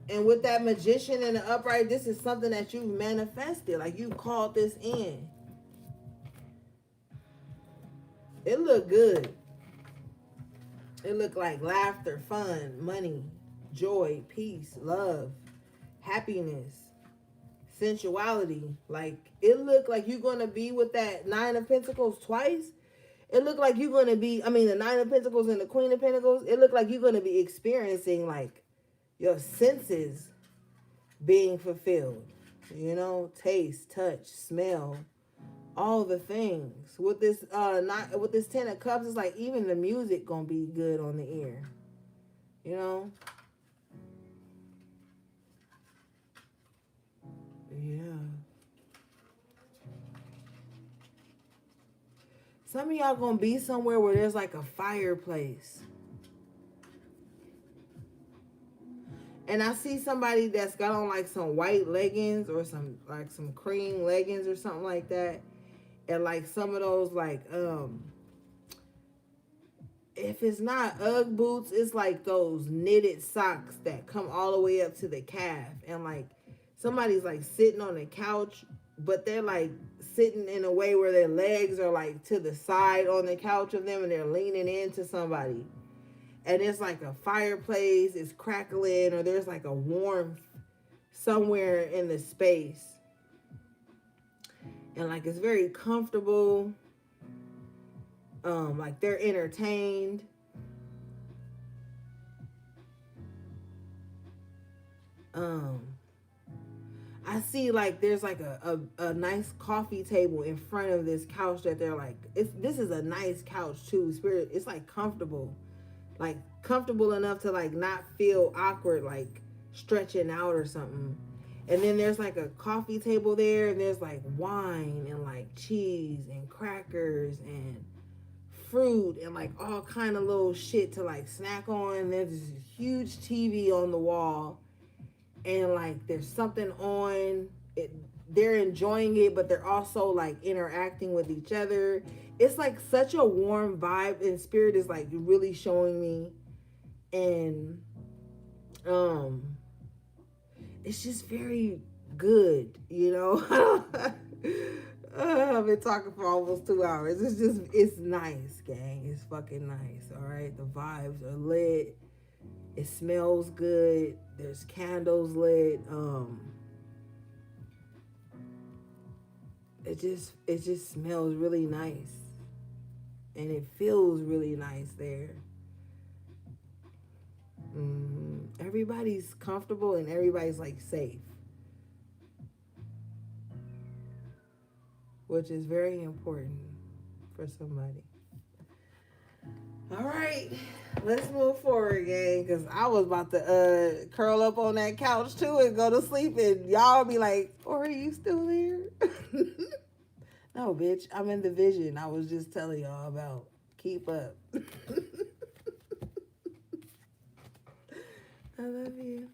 And with that Magician and the upright, this is something that you've manifested. Like, you called this in. It looked good. It looked like laughter, fun, money, joy, peace, love, happiness, sensuality. Like, it looked like you're going to be with that Nine of Pentacles twice. It looked like you're going to be, the Nine of Pentacles and the Queen of Pentacles. It looked like you're going to be experiencing, like, your senses being fulfilled. You know, taste, touch, smell, all the things. With this with this Ten of Cups, it's like even the music gonna be good on the ear. You know? Yeah. Some of y'all gonna be somewhere where there's like a fireplace. And I see somebody that's got on like some white leggings or some cream leggings or something like that. And like some of those like if it's not Ugg boots, it's like those knitted socks that come all the way up to the calf. And like somebody's like sitting on the couch, but they're like sitting in a way where their legs are like to the side on the couch of them and they're leaning into somebody. And it's like a fireplace, it's crackling, or there's like a warmth somewhere in the space. And like it's very comfortable. Like they're entertained. I see like there's like a nice coffee table in front of this couch that they're like, this is a nice couch too. Spirit, it's like comfortable. Like comfortable enough to like not feel awkward, like stretching out or something. And then there's like a coffee table there, and there's like wine and like cheese and crackers and fruit and like all kind of little shit to like snack on. There's this huge TV on the wall, and like there's something on it. They're enjoying it, but they're also like interacting with each other. It's like such a warm vibe, and Spirit is like really showing me. And it's just very good, you know. I've been talking for almost 2 hours. It's nice, gang. It's fucking nice. All right, the vibes are lit. It smells good. There's candles lit. It just smells really nice, and it feels really nice there. Everybody's comfortable and everybody's like safe, which is very important for somebody. All right, let's move forward, gang, because I was about to curl up on that couch too and go to sleep, and y'all be like, "Or are you still there?" No, bitch, I'm in the vision I was just telling y'all about. Keep up. I love you.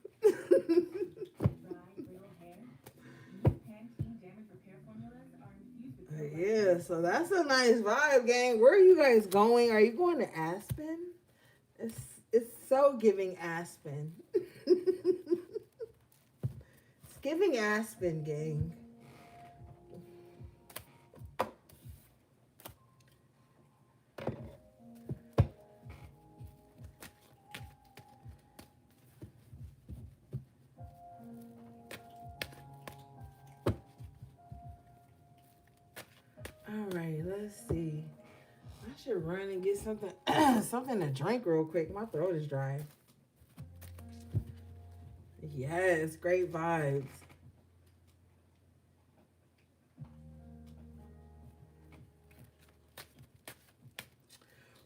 Yeah, so that's a nice vibe, gang. Where are you guys going? Are you going to Aspen? It's so giving Aspen. It's giving Aspen, gang. All right, let's see. I should run and get something something to drink real quick. My throat is dry. Yes, great vibes.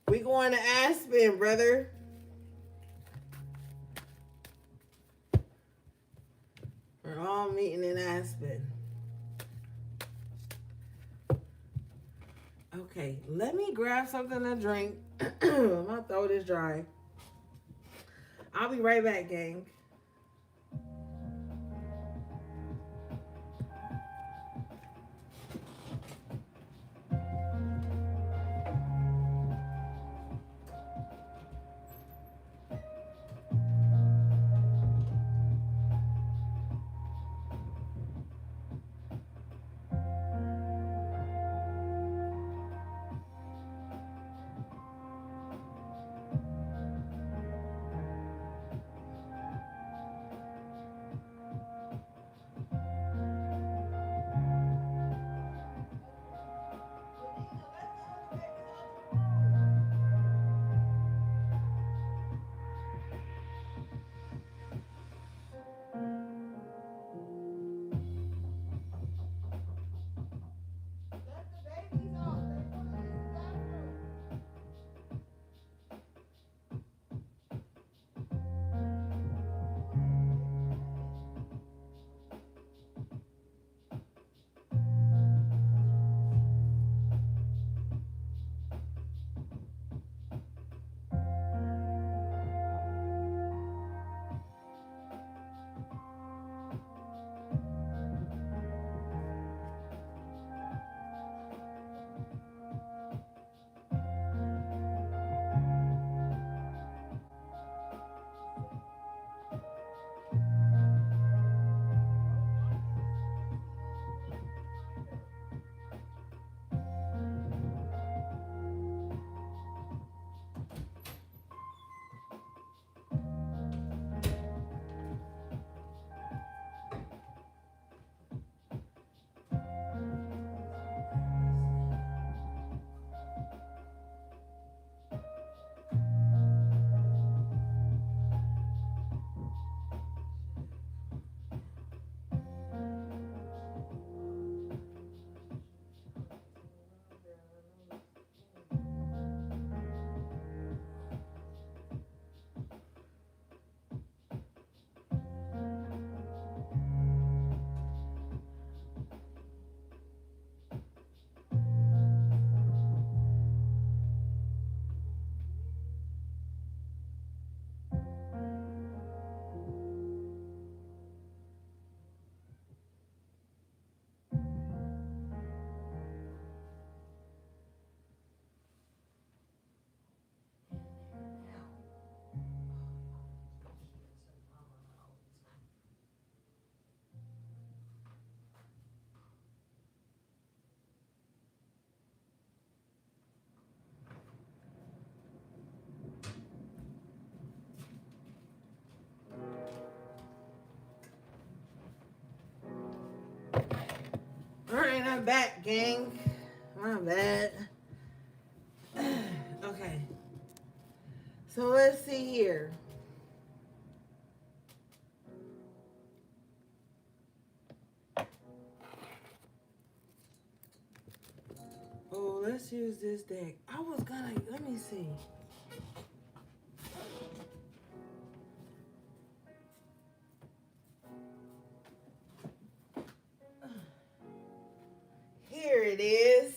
We going to Aspen, brother. We're all meeting in Aspen. Okay, let me grab something to drink. My throat is dry. I'll be right back, gang. All right, I'm back, gang. My bad. Okay. So let's see here. Oh, let's use this deck. I was gonna, let me see. Here it is.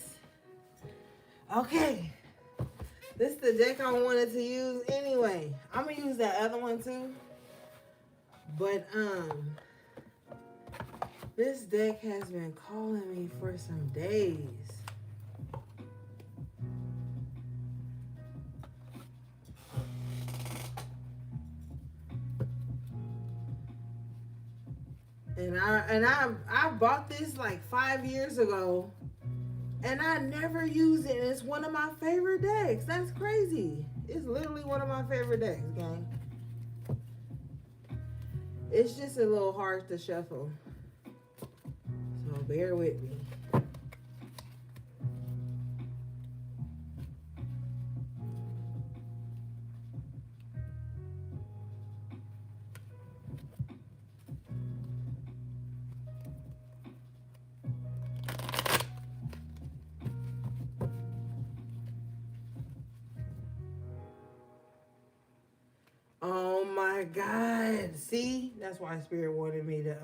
Okay. This is the deck I wanted to use anyway. I'm gonna use that other one too. But this deck has been calling me for some days. And I bought this like 5 years ago, and I never used it. And it's one of my favorite decks. That's crazy. It's literally one of my favorite decks, gang. It's just a little hard to shuffle, so bear with me. Oh my God. See? That's why Spirit wanted me to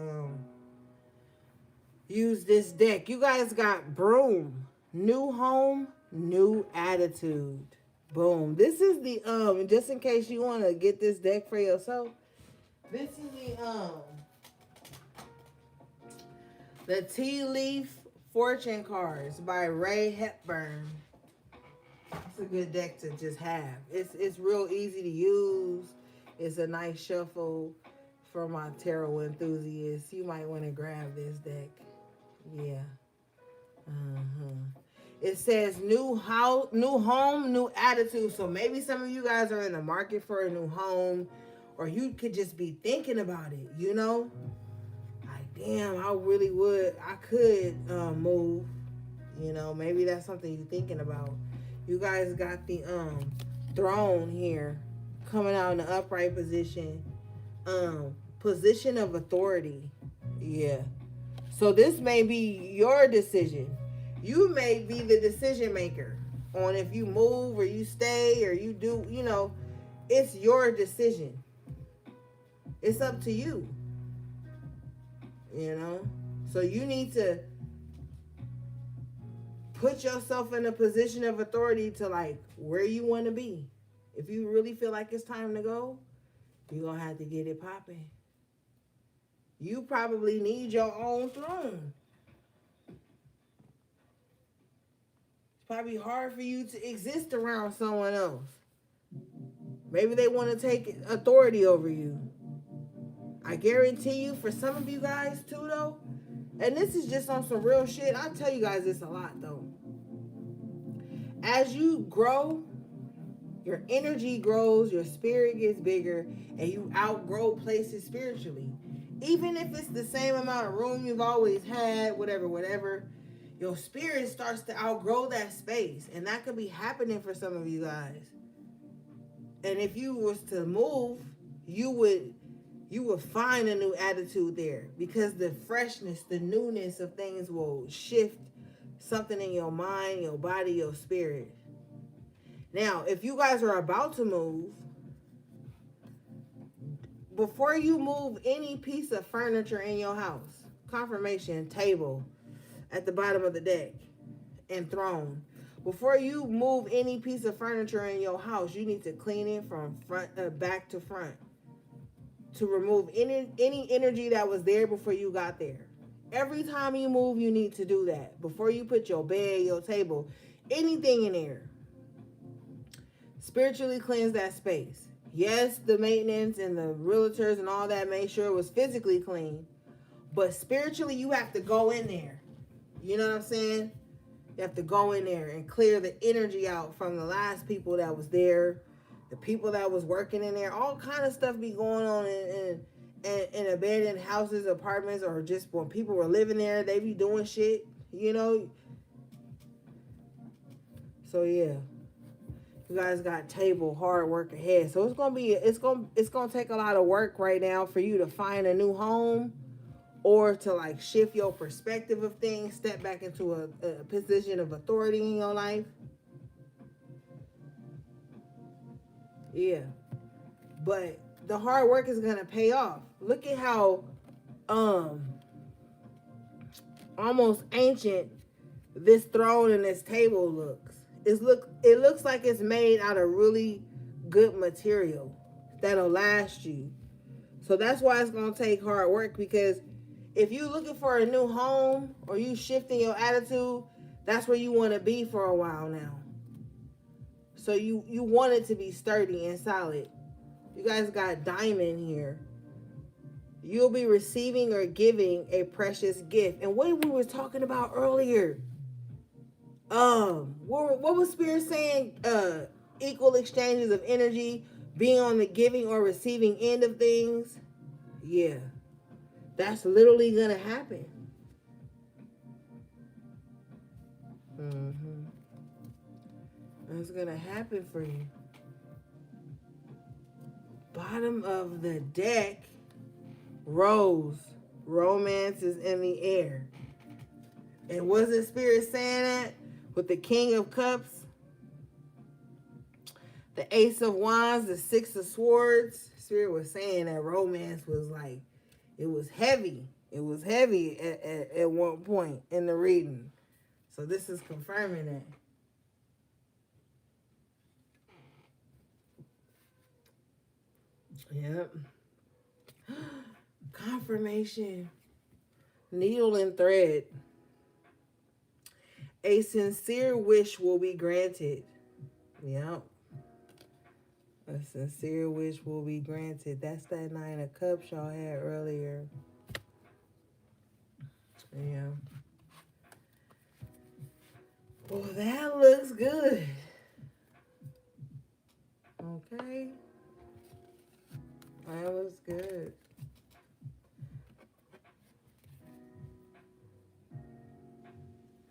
use this deck. You guys got Broom, New Home, New attitude. Boom. This is the just in case you want to get this deck for yourself. This is the Tea Leaf Fortune Cards by Ray Hepburn. It's a good deck to just have. It's real easy to use. It's a nice shuffle for my tarot enthusiasts. You might want to grab this deck. Yeah. It says new house, new home, new attitude. So maybe some of you guys are in the market for a new home, or you could just be thinking about it, you know? Like, damn, I really would. I could move. You know, maybe that's something you're thinking about. You guys got the throne here coming out in the upright position. Position of authority. Yeah. So this may be your decision. You may be the decision maker on if you move or you stay or you do, you know, it's your decision. It's up to you. You know? So you need to put yourself in a position of authority to like where you want to be. If you really feel like it's time to go, you're going to have to get it popping. You probably need your own throne. It's probably hard for you to exist around someone else. Maybe they want to take authority over you. I guarantee you, for some of you guys too, though, and this is just on some real shit, I tell you guys this a lot, though. As you grow, your energy grows, your spirit gets bigger, and you outgrow places spiritually. Even if it's the same amount of room you've always had, whatever, your spirit starts to outgrow that space. And that could be happening for some of you guys. And if you was to move, you would find a new attitude there, because the freshness, the newness of things will shift something in your mind, your body, your spirit. Now, if you guys are about to move, before you move any piece of furniture in your house, confirmation, table at the bottom of the deck, and throne. Before you move any piece of furniture in your house, you need to clean it from back to front to remove any energy that was there before you got there. Every time you move, you need to do that. Before you put your bed, your table, anything in there. Spiritually cleanse that space. Yes, the maintenance and the realtors and all that made sure it was physically clean. But spiritually, you have to go in there. You know what I'm saying? You have to go in there and clear the energy out from the last people that was there, the people that was working in there. All kind of stuff be going on in abandoned houses, apartments, or just when people were living there, they be doing shit, you know? So, yeah. You guys got table, hard work ahead. So it's gonna take a lot of work right now for you to find a new home, or to like shift your perspective of things, step back into a position of authority in your life. Yeah. But the hard work is gonna pay off. Look at how almost ancient this throne and this table looks. It looks like it's made out of really good material that'll last you. So that's why it's going to take hard work, because if you're looking for a new home or you shifting your attitude, that's where you want to be for a while now. So you want it to be sturdy and solid. You guys got diamond here. You'll be receiving or giving a precious gift. And what we were talking about earlier, what was Spirit saying? Equal exchanges of energy, being on the giving or receiving end of things. Yeah, that's literally gonna happen. That's gonna happen for you. Bottom of the deck, Rose. Romance is in the air. And wasn't Spirit saying that? With the King of Cups, the Ace of Wands, the Six of Swords. Spirit was saying that romance was like, it was heavy. It was heavy at one point in the reading. So this is confirming that. Yep. Confirmation. Needle and thread. A sincere wish will be granted. Yep. A sincere wish will be granted. That's that 9 of Cups y'all had earlier. Yeah. Well, that looks good. Okay. That was good.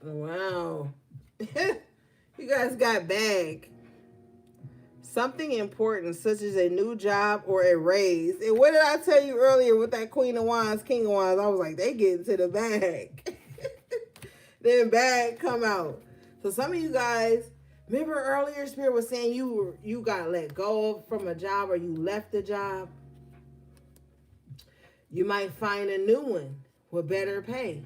Wow. You guys got bag. Something important, such as a new job or a raise. And what did I tell you earlier with that Queen of Wands, King of Wands? I was like, they get into the bag. Then bag come out. So some of you guys, remember earlier Spirit was saying you got let go from a job or you left the job. You might find a new one with better pay.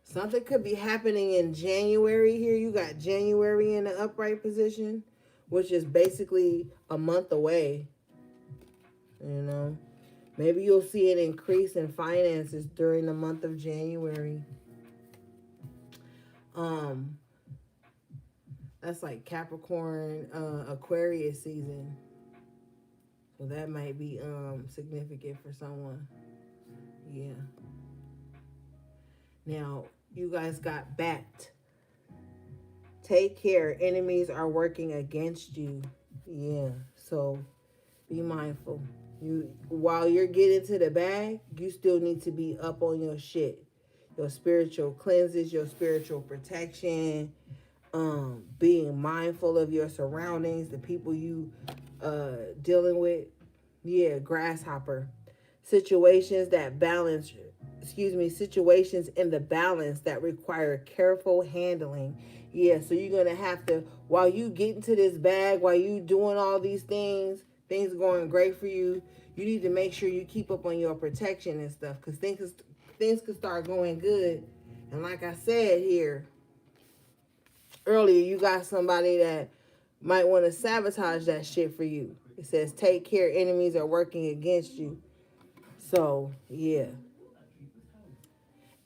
Something could be happening in January here. You got January in the upright position, which is basically a month away. You know, maybe you'll see an increase in finances during the month of January. That's like Capricorn, Aquarius season. So that might be significant for someone. Yeah. Now, you guys got bat. Take care. Enemies are working against you. Yeah. So be mindful. While you're getting to the bag, you still need to be up on your shit. Your spiritual cleanses, your spiritual protection, being mindful of your surroundings, the people you dealing with. Yeah, grasshopper. Situations in the balance that require careful handling. Yeah, so you're going to have to, while you get into this bag, while you doing all these things going great for you, you need to make sure you keep up on your protection and stuff, because things can start going good. And like I said here earlier, you got somebody that might want to sabotage that shit for you. It says, take care, enemies are working against you. So, yeah.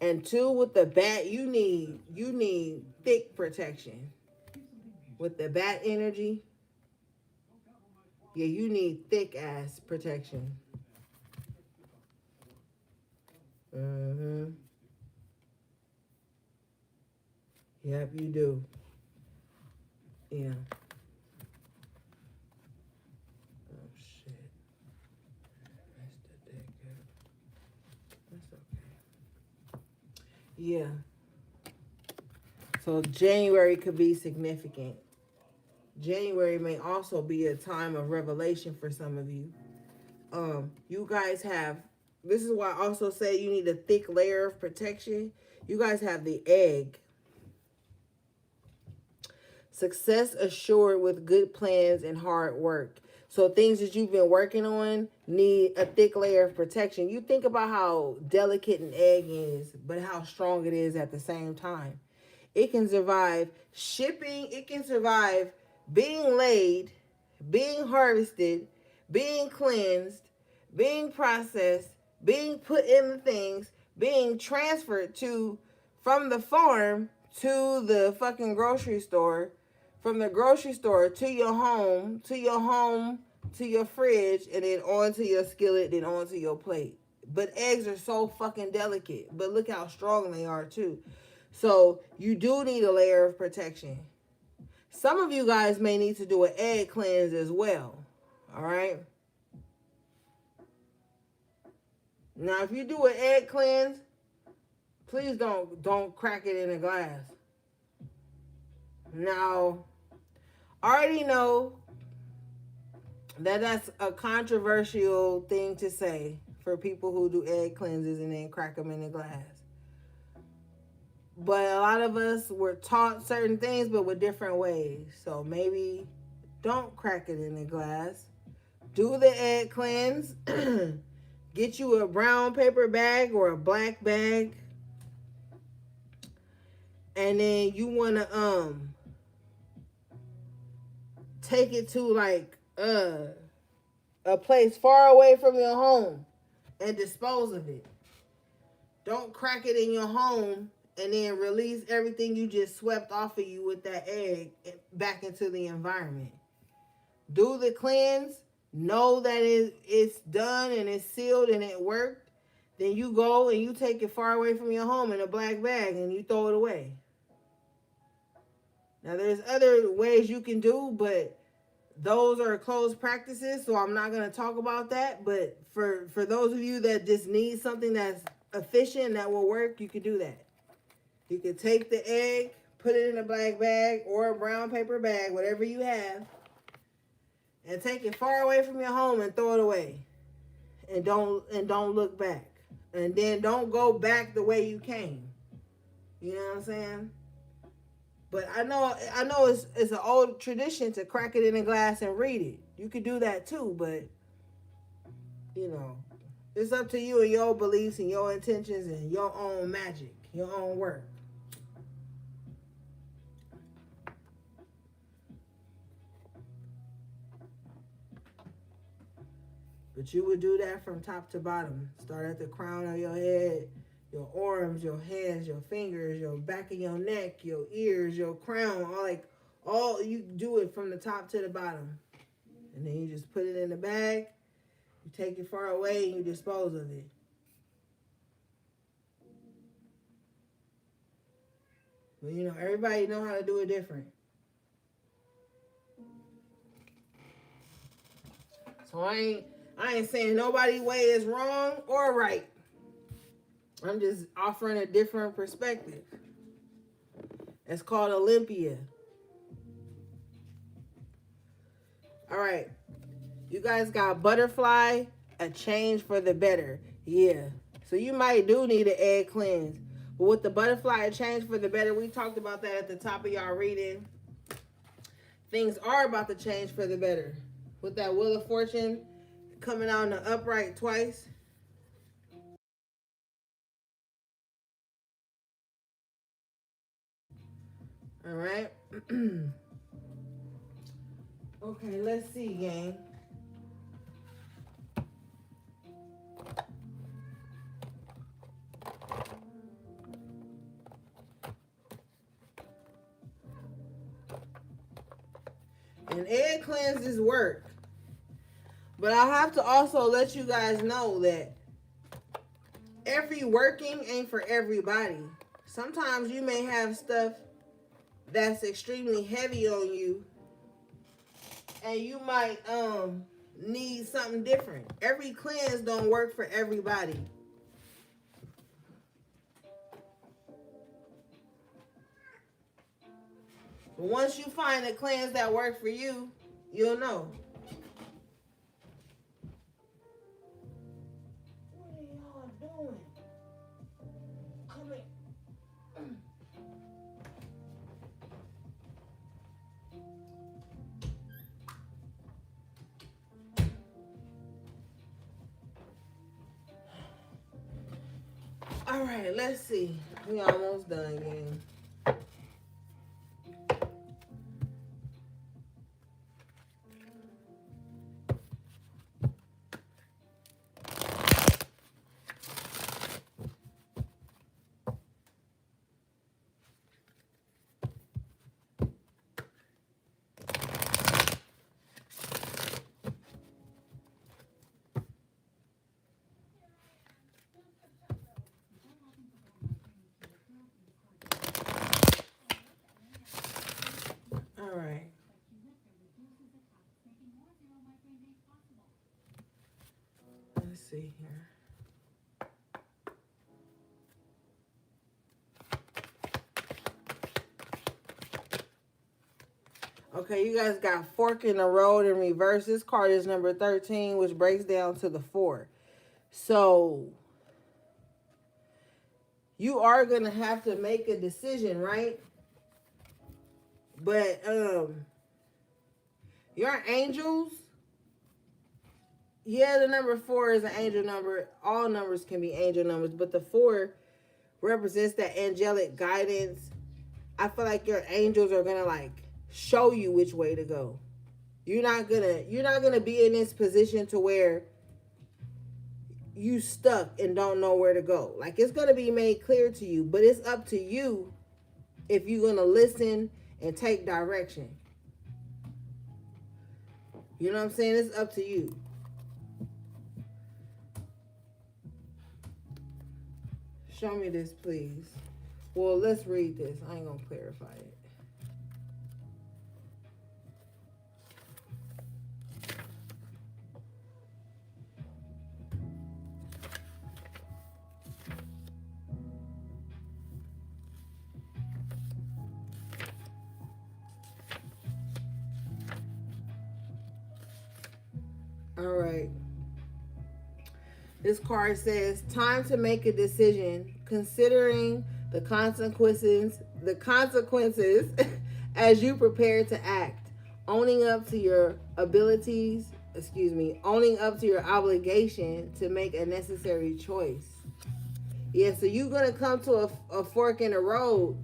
And 2, with the bat, you need thick protection. With the bat energy, yeah, you need thick ass protection. Yep, you do. Yeah. Oh shit. That's okay. Yeah. So January could be significant. January may also be a time of revelation for some of you. You guys have, this is why I also say you need a thick layer of protection. You guys have the egg. Success assured with good plans and hard work. So things that you've been working on need a thick layer of protection. You think about how delicate an egg is, but how strong it is at the same time. It can survive shipping. It can survive being laid, being harvested, being cleansed, being processed, being put in the things, being transferred from the farm to the fucking grocery store, from the grocery store to your home, to your fridge, and then onto your skillet, then onto your plate. But eggs are so fucking delicate. But look how strong they are too. So you do need a layer of protection. Some of you guys may need to do an egg cleanse as well. All right. Now, if you do an egg cleanse, please don't crack it in a glass. Now, I already know that that's a controversial thing to say for people who do egg cleanses and then crack them in a glass. But a lot of us were taught certain things, but with different ways. So maybe don't crack it in a glass. Do the egg cleanse. Get you a brown paper bag or a black bag. and then you want to take it to like a place far away from your home and dispose of it. Don't crack it in your home and then release everything you just swept off of you with that egg back into the environment. Do the cleanse. Know that it's done and it's sealed and it worked. Then you go and you take it far away from your home in a black bag and you throw it away. Now there's other ways you can do, but those are closed practices, so I'm not going to talk about that. But for those of you that just need something that's efficient that will work, you can do that. You can take the egg, put it in a black bag or a brown paper bag, whatever you have, and take it far away from your home and throw it away. And don't look back. And then don't go back the way you came. You know what I'm saying? But I know it's an old tradition to crack it in a glass and read it. You could do that too, but you know, it's up to you and your beliefs and your intentions and your own magic, your own work. But you would do that from top to bottom. Start at the crown of your head, your arms, your hands, your fingers, your back of your neck, your ears, your crown, all you do it from the top to the bottom. And then you just put it in the bag, you take it far away and you dispose of it. But you know, everybody know how to do it different. So I ain't saying nobody's way is wrong or right. I'm just offering a different perspective. It's called Olympia. All right. You guys got butterfly, a change for the better. Yeah. So you might do need an egg cleanse. But with the butterfly, a change for the better, we talked about that at the top of y'all reading. Things are about to change for the better. With that Wheel of Fortune coming out in the upright twice. All right. Okay, let's see, gang. And egg cleanses work. But I have to also let you guys know that every working ain't for everybody. Sometimes you may have stuff that's extremely heavy on you and you might need something different. Every cleanse don't work for everybody. But once you find a cleanse that works for you, you'll know. What are y'all doing? Come here. All right, let's see. We almost done, gang. All right. Let's see here. Okay, you guys got Fork in the Road in reverse. This card is number 13, which breaks down to the 4. So you are going to have to make a decision, right? But your angels, yeah, the number 4 is an angel number. All numbers can be angel numbers, but the 4 represents that angelic guidance, I feel like your angels are gonna like show you which way to go. You're not gonna be in this position to where you stuck and don't know where to go. Like, it's gonna be made clear to you, but it's up to you if you're gonna listen and take direction. You know what I'm saying? It's up to you. Show me this, please. Well, let's read this. I ain't gonna clarify it. All right. This card says, time to make a decision, considering the consequences as you prepare to act, owning up to your owning up to your obligation to make a necessary choice. Yeah, so you're going to come to a fork in the road,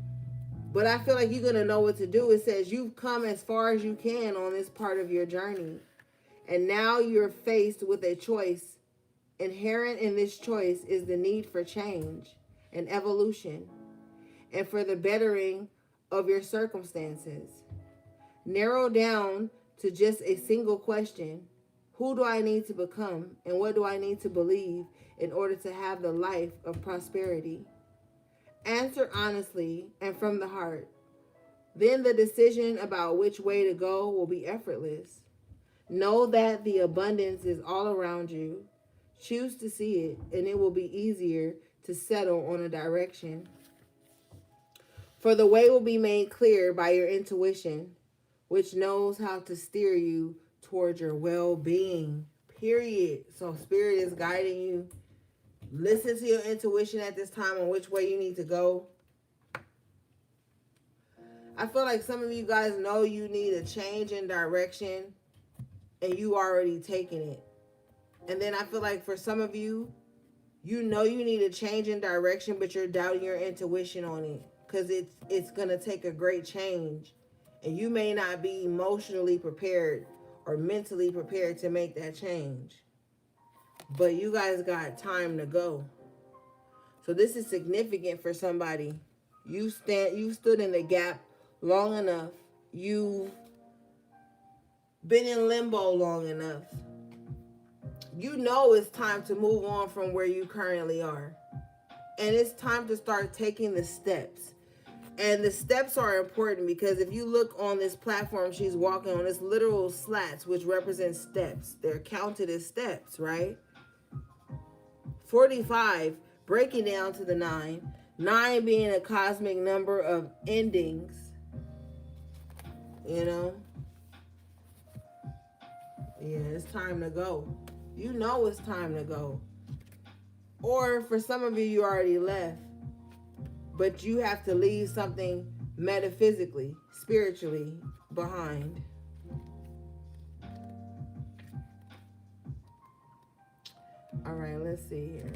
but I feel like you're going to know what to do. It says you've come as far as you can on this part of your journey, and now you're faced with a choice. Inherent in this choice is the need for change and evolution, and for the bettering of your circumstances. Narrow down to just a single question: who do I need to become, and what do I need to believe in order to have the life of prosperity? Answer honestly and from the heart. Then the decision about which way to go will be effortless. Know that the abundance is all around you. Choose to see it, and it will be easier to settle on a direction. For the way will be made clear by your intuition, which knows how to steer you towards your well-being. Period. So Spirit is guiding you. Listen to your intuition at this time on which way you need to go. I feel like some of you guys know you need a change in direction, and you already taken it. And then I feel like for some of you, you know you need a change in direction, but you're doubting your intuition on it, because it's going to take a great change. And you may not be emotionally prepared or mentally prepared to make that change. But you guys got time to go. So this is significant for somebody. You stood in the gap long enough. You've been in limbo long enough. You know it's time to move on from where you currently are. And it's time to start taking the steps. And the steps are important because if you look on this platform she's walking on, it's literal slats, which represent steps. They're counted as steps, right? 45, breaking down to the 9. 9 being a cosmic number of endings. You know? Yeah, it's time to go. You know it's time to go. Or for some of you, you already left. But you have to leave something metaphysically, spiritually behind. All right, let's see here.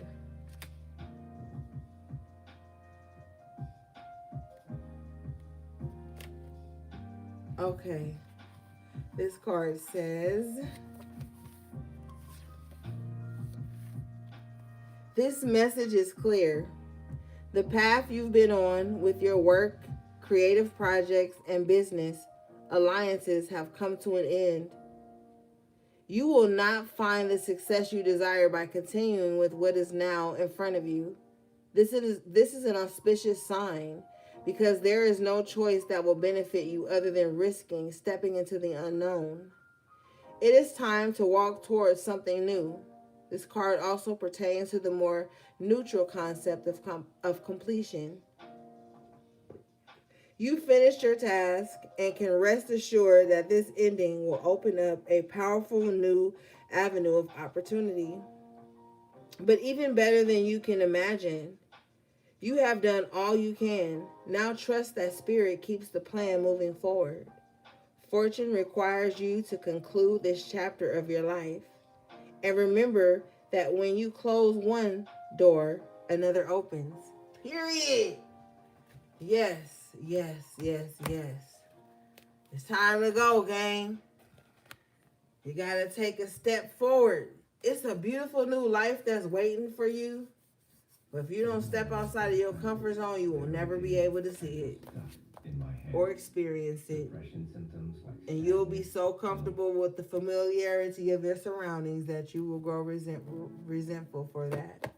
Okay. This card says, this message is clear. The path you've been on with your work, creative projects, and business alliances have come to an end. You will not find the success you desire by continuing with what is now in front of you. This is an auspicious sign, because there is no choice that will benefit you other than risking stepping into the unknown. It is time to walk towards something new. This card also pertains to the more neutral concept of completion. You finished your task and can rest assured that this ending will open up a powerful new avenue of opportunity. But even better than you can imagine, you have done all you can. Now trust that Spirit keeps the plan moving forward. Fortune requires you to conclude this chapter of your life. And remember that when you close one door, another opens. Period. Yes. yes, yes, yes. It's time to go, gang. You gotta take a step forward. It's a beautiful new life that's waiting for you. But if you don't step outside of your comfort zone, you will never be able to see it or experience it. And you'll be so comfortable with the familiarity of your surroundings that you will grow resentful for that.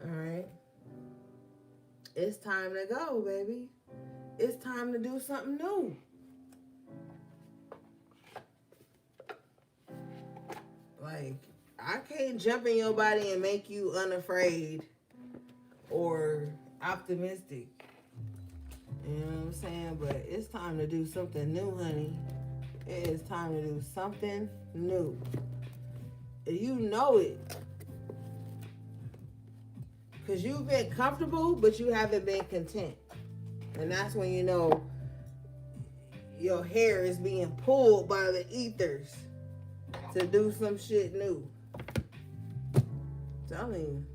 All right. It's time to go, baby. It's time to do something new. Like, I can't jump in your body and make you unafraid or optimistic. You know what I'm saying? But it's time to do something new, honey. It is time to do something new. And you know it. Because you've been comfortable, but you haven't been content. And that's when you know your hair is being pulled by the ethers to do some shit new. I'm telling you.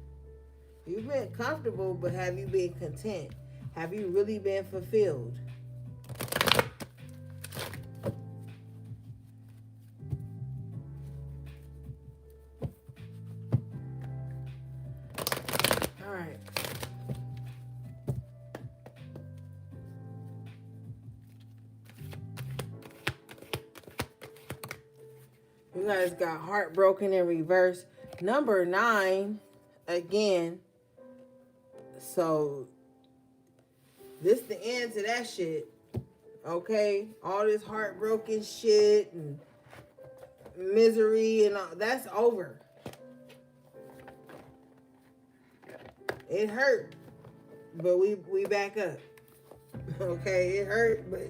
You've been comfortable, but have you been content? Have you really been fulfilled? All right. You guys got heartbroken in reverse. Number 9, again. So, this the end to that shit. Okay? All this heartbroken shit and misery and all, that's over. It hurt, but we back up. Okay? It hurt, but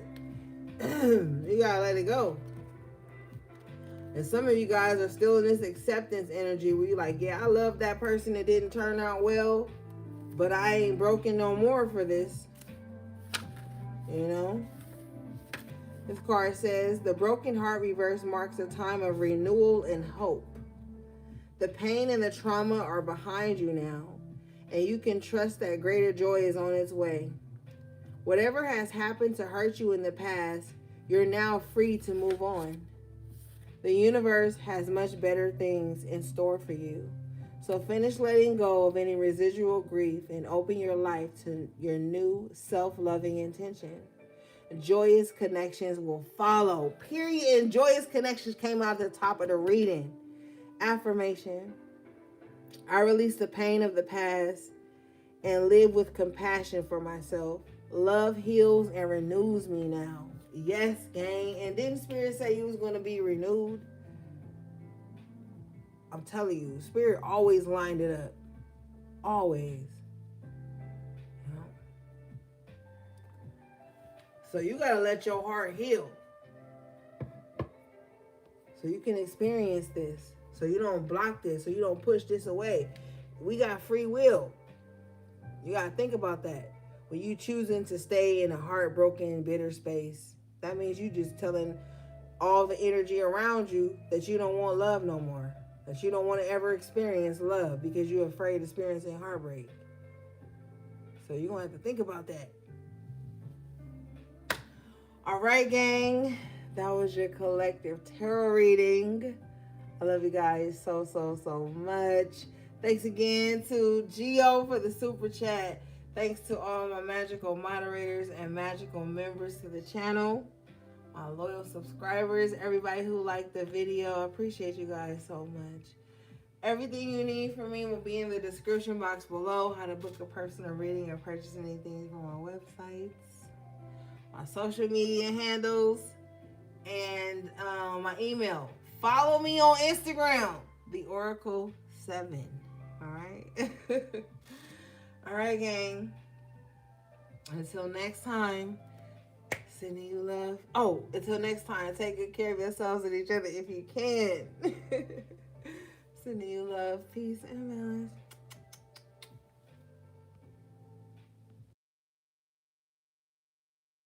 you gotta let it go. And some of you guys are still in this acceptance energy where you're like, yeah, I love that person that didn't turn out well, but I ain't broken no more for this. You know? This card says, the broken heart reverse marks a time of renewal and hope. The pain and the trauma are behind you now, and you can trust that greater joy is on its way. Whatever has happened to hurt you in the past, you're now free to move on. The universe has much better things in store for you. So finish letting go of any residual grief and open your life to your new self-loving intention. Joyous connections will follow. Period. And joyous connections came out at the top of the reading. Affirmation. I release the pain of the past and live with compassion for myself. Love heals and renews me now. Yes, gang. And didn't Spirit say you was going to be renewed? I'm telling you, Spirit always lined it up. Always. You know? So you got to let your heart heal. So you can experience this. So you don't block this. So you don't push this away. We got free will. You got to think about that. When you choosing to stay in a heartbroken, bitter space, that means you just telling all the energy around you that you don't want love no more. That you don't want to ever experience love because you're afraid of experiencing heartbreak. So you're going to have to think about that. All right, gang. That was your collective tarot reading. I love you guys so much. Thanks again to Gio for the super chat. Thanks to all my magical moderators and magical members to the channel. My loyal subscribers, everybody who liked the video. I appreciate you guys so much. Everything you need from me will be in the description box below. How to book a personal reading or purchase anything from my websites, my social media handles, and my email. Follow me on Instagram, the Oracle 7. All right. All right, gang. Until next time, sending you love. Oh, until next time, take good care of yourselves and each other if you can. Sending you love, peace, and balance.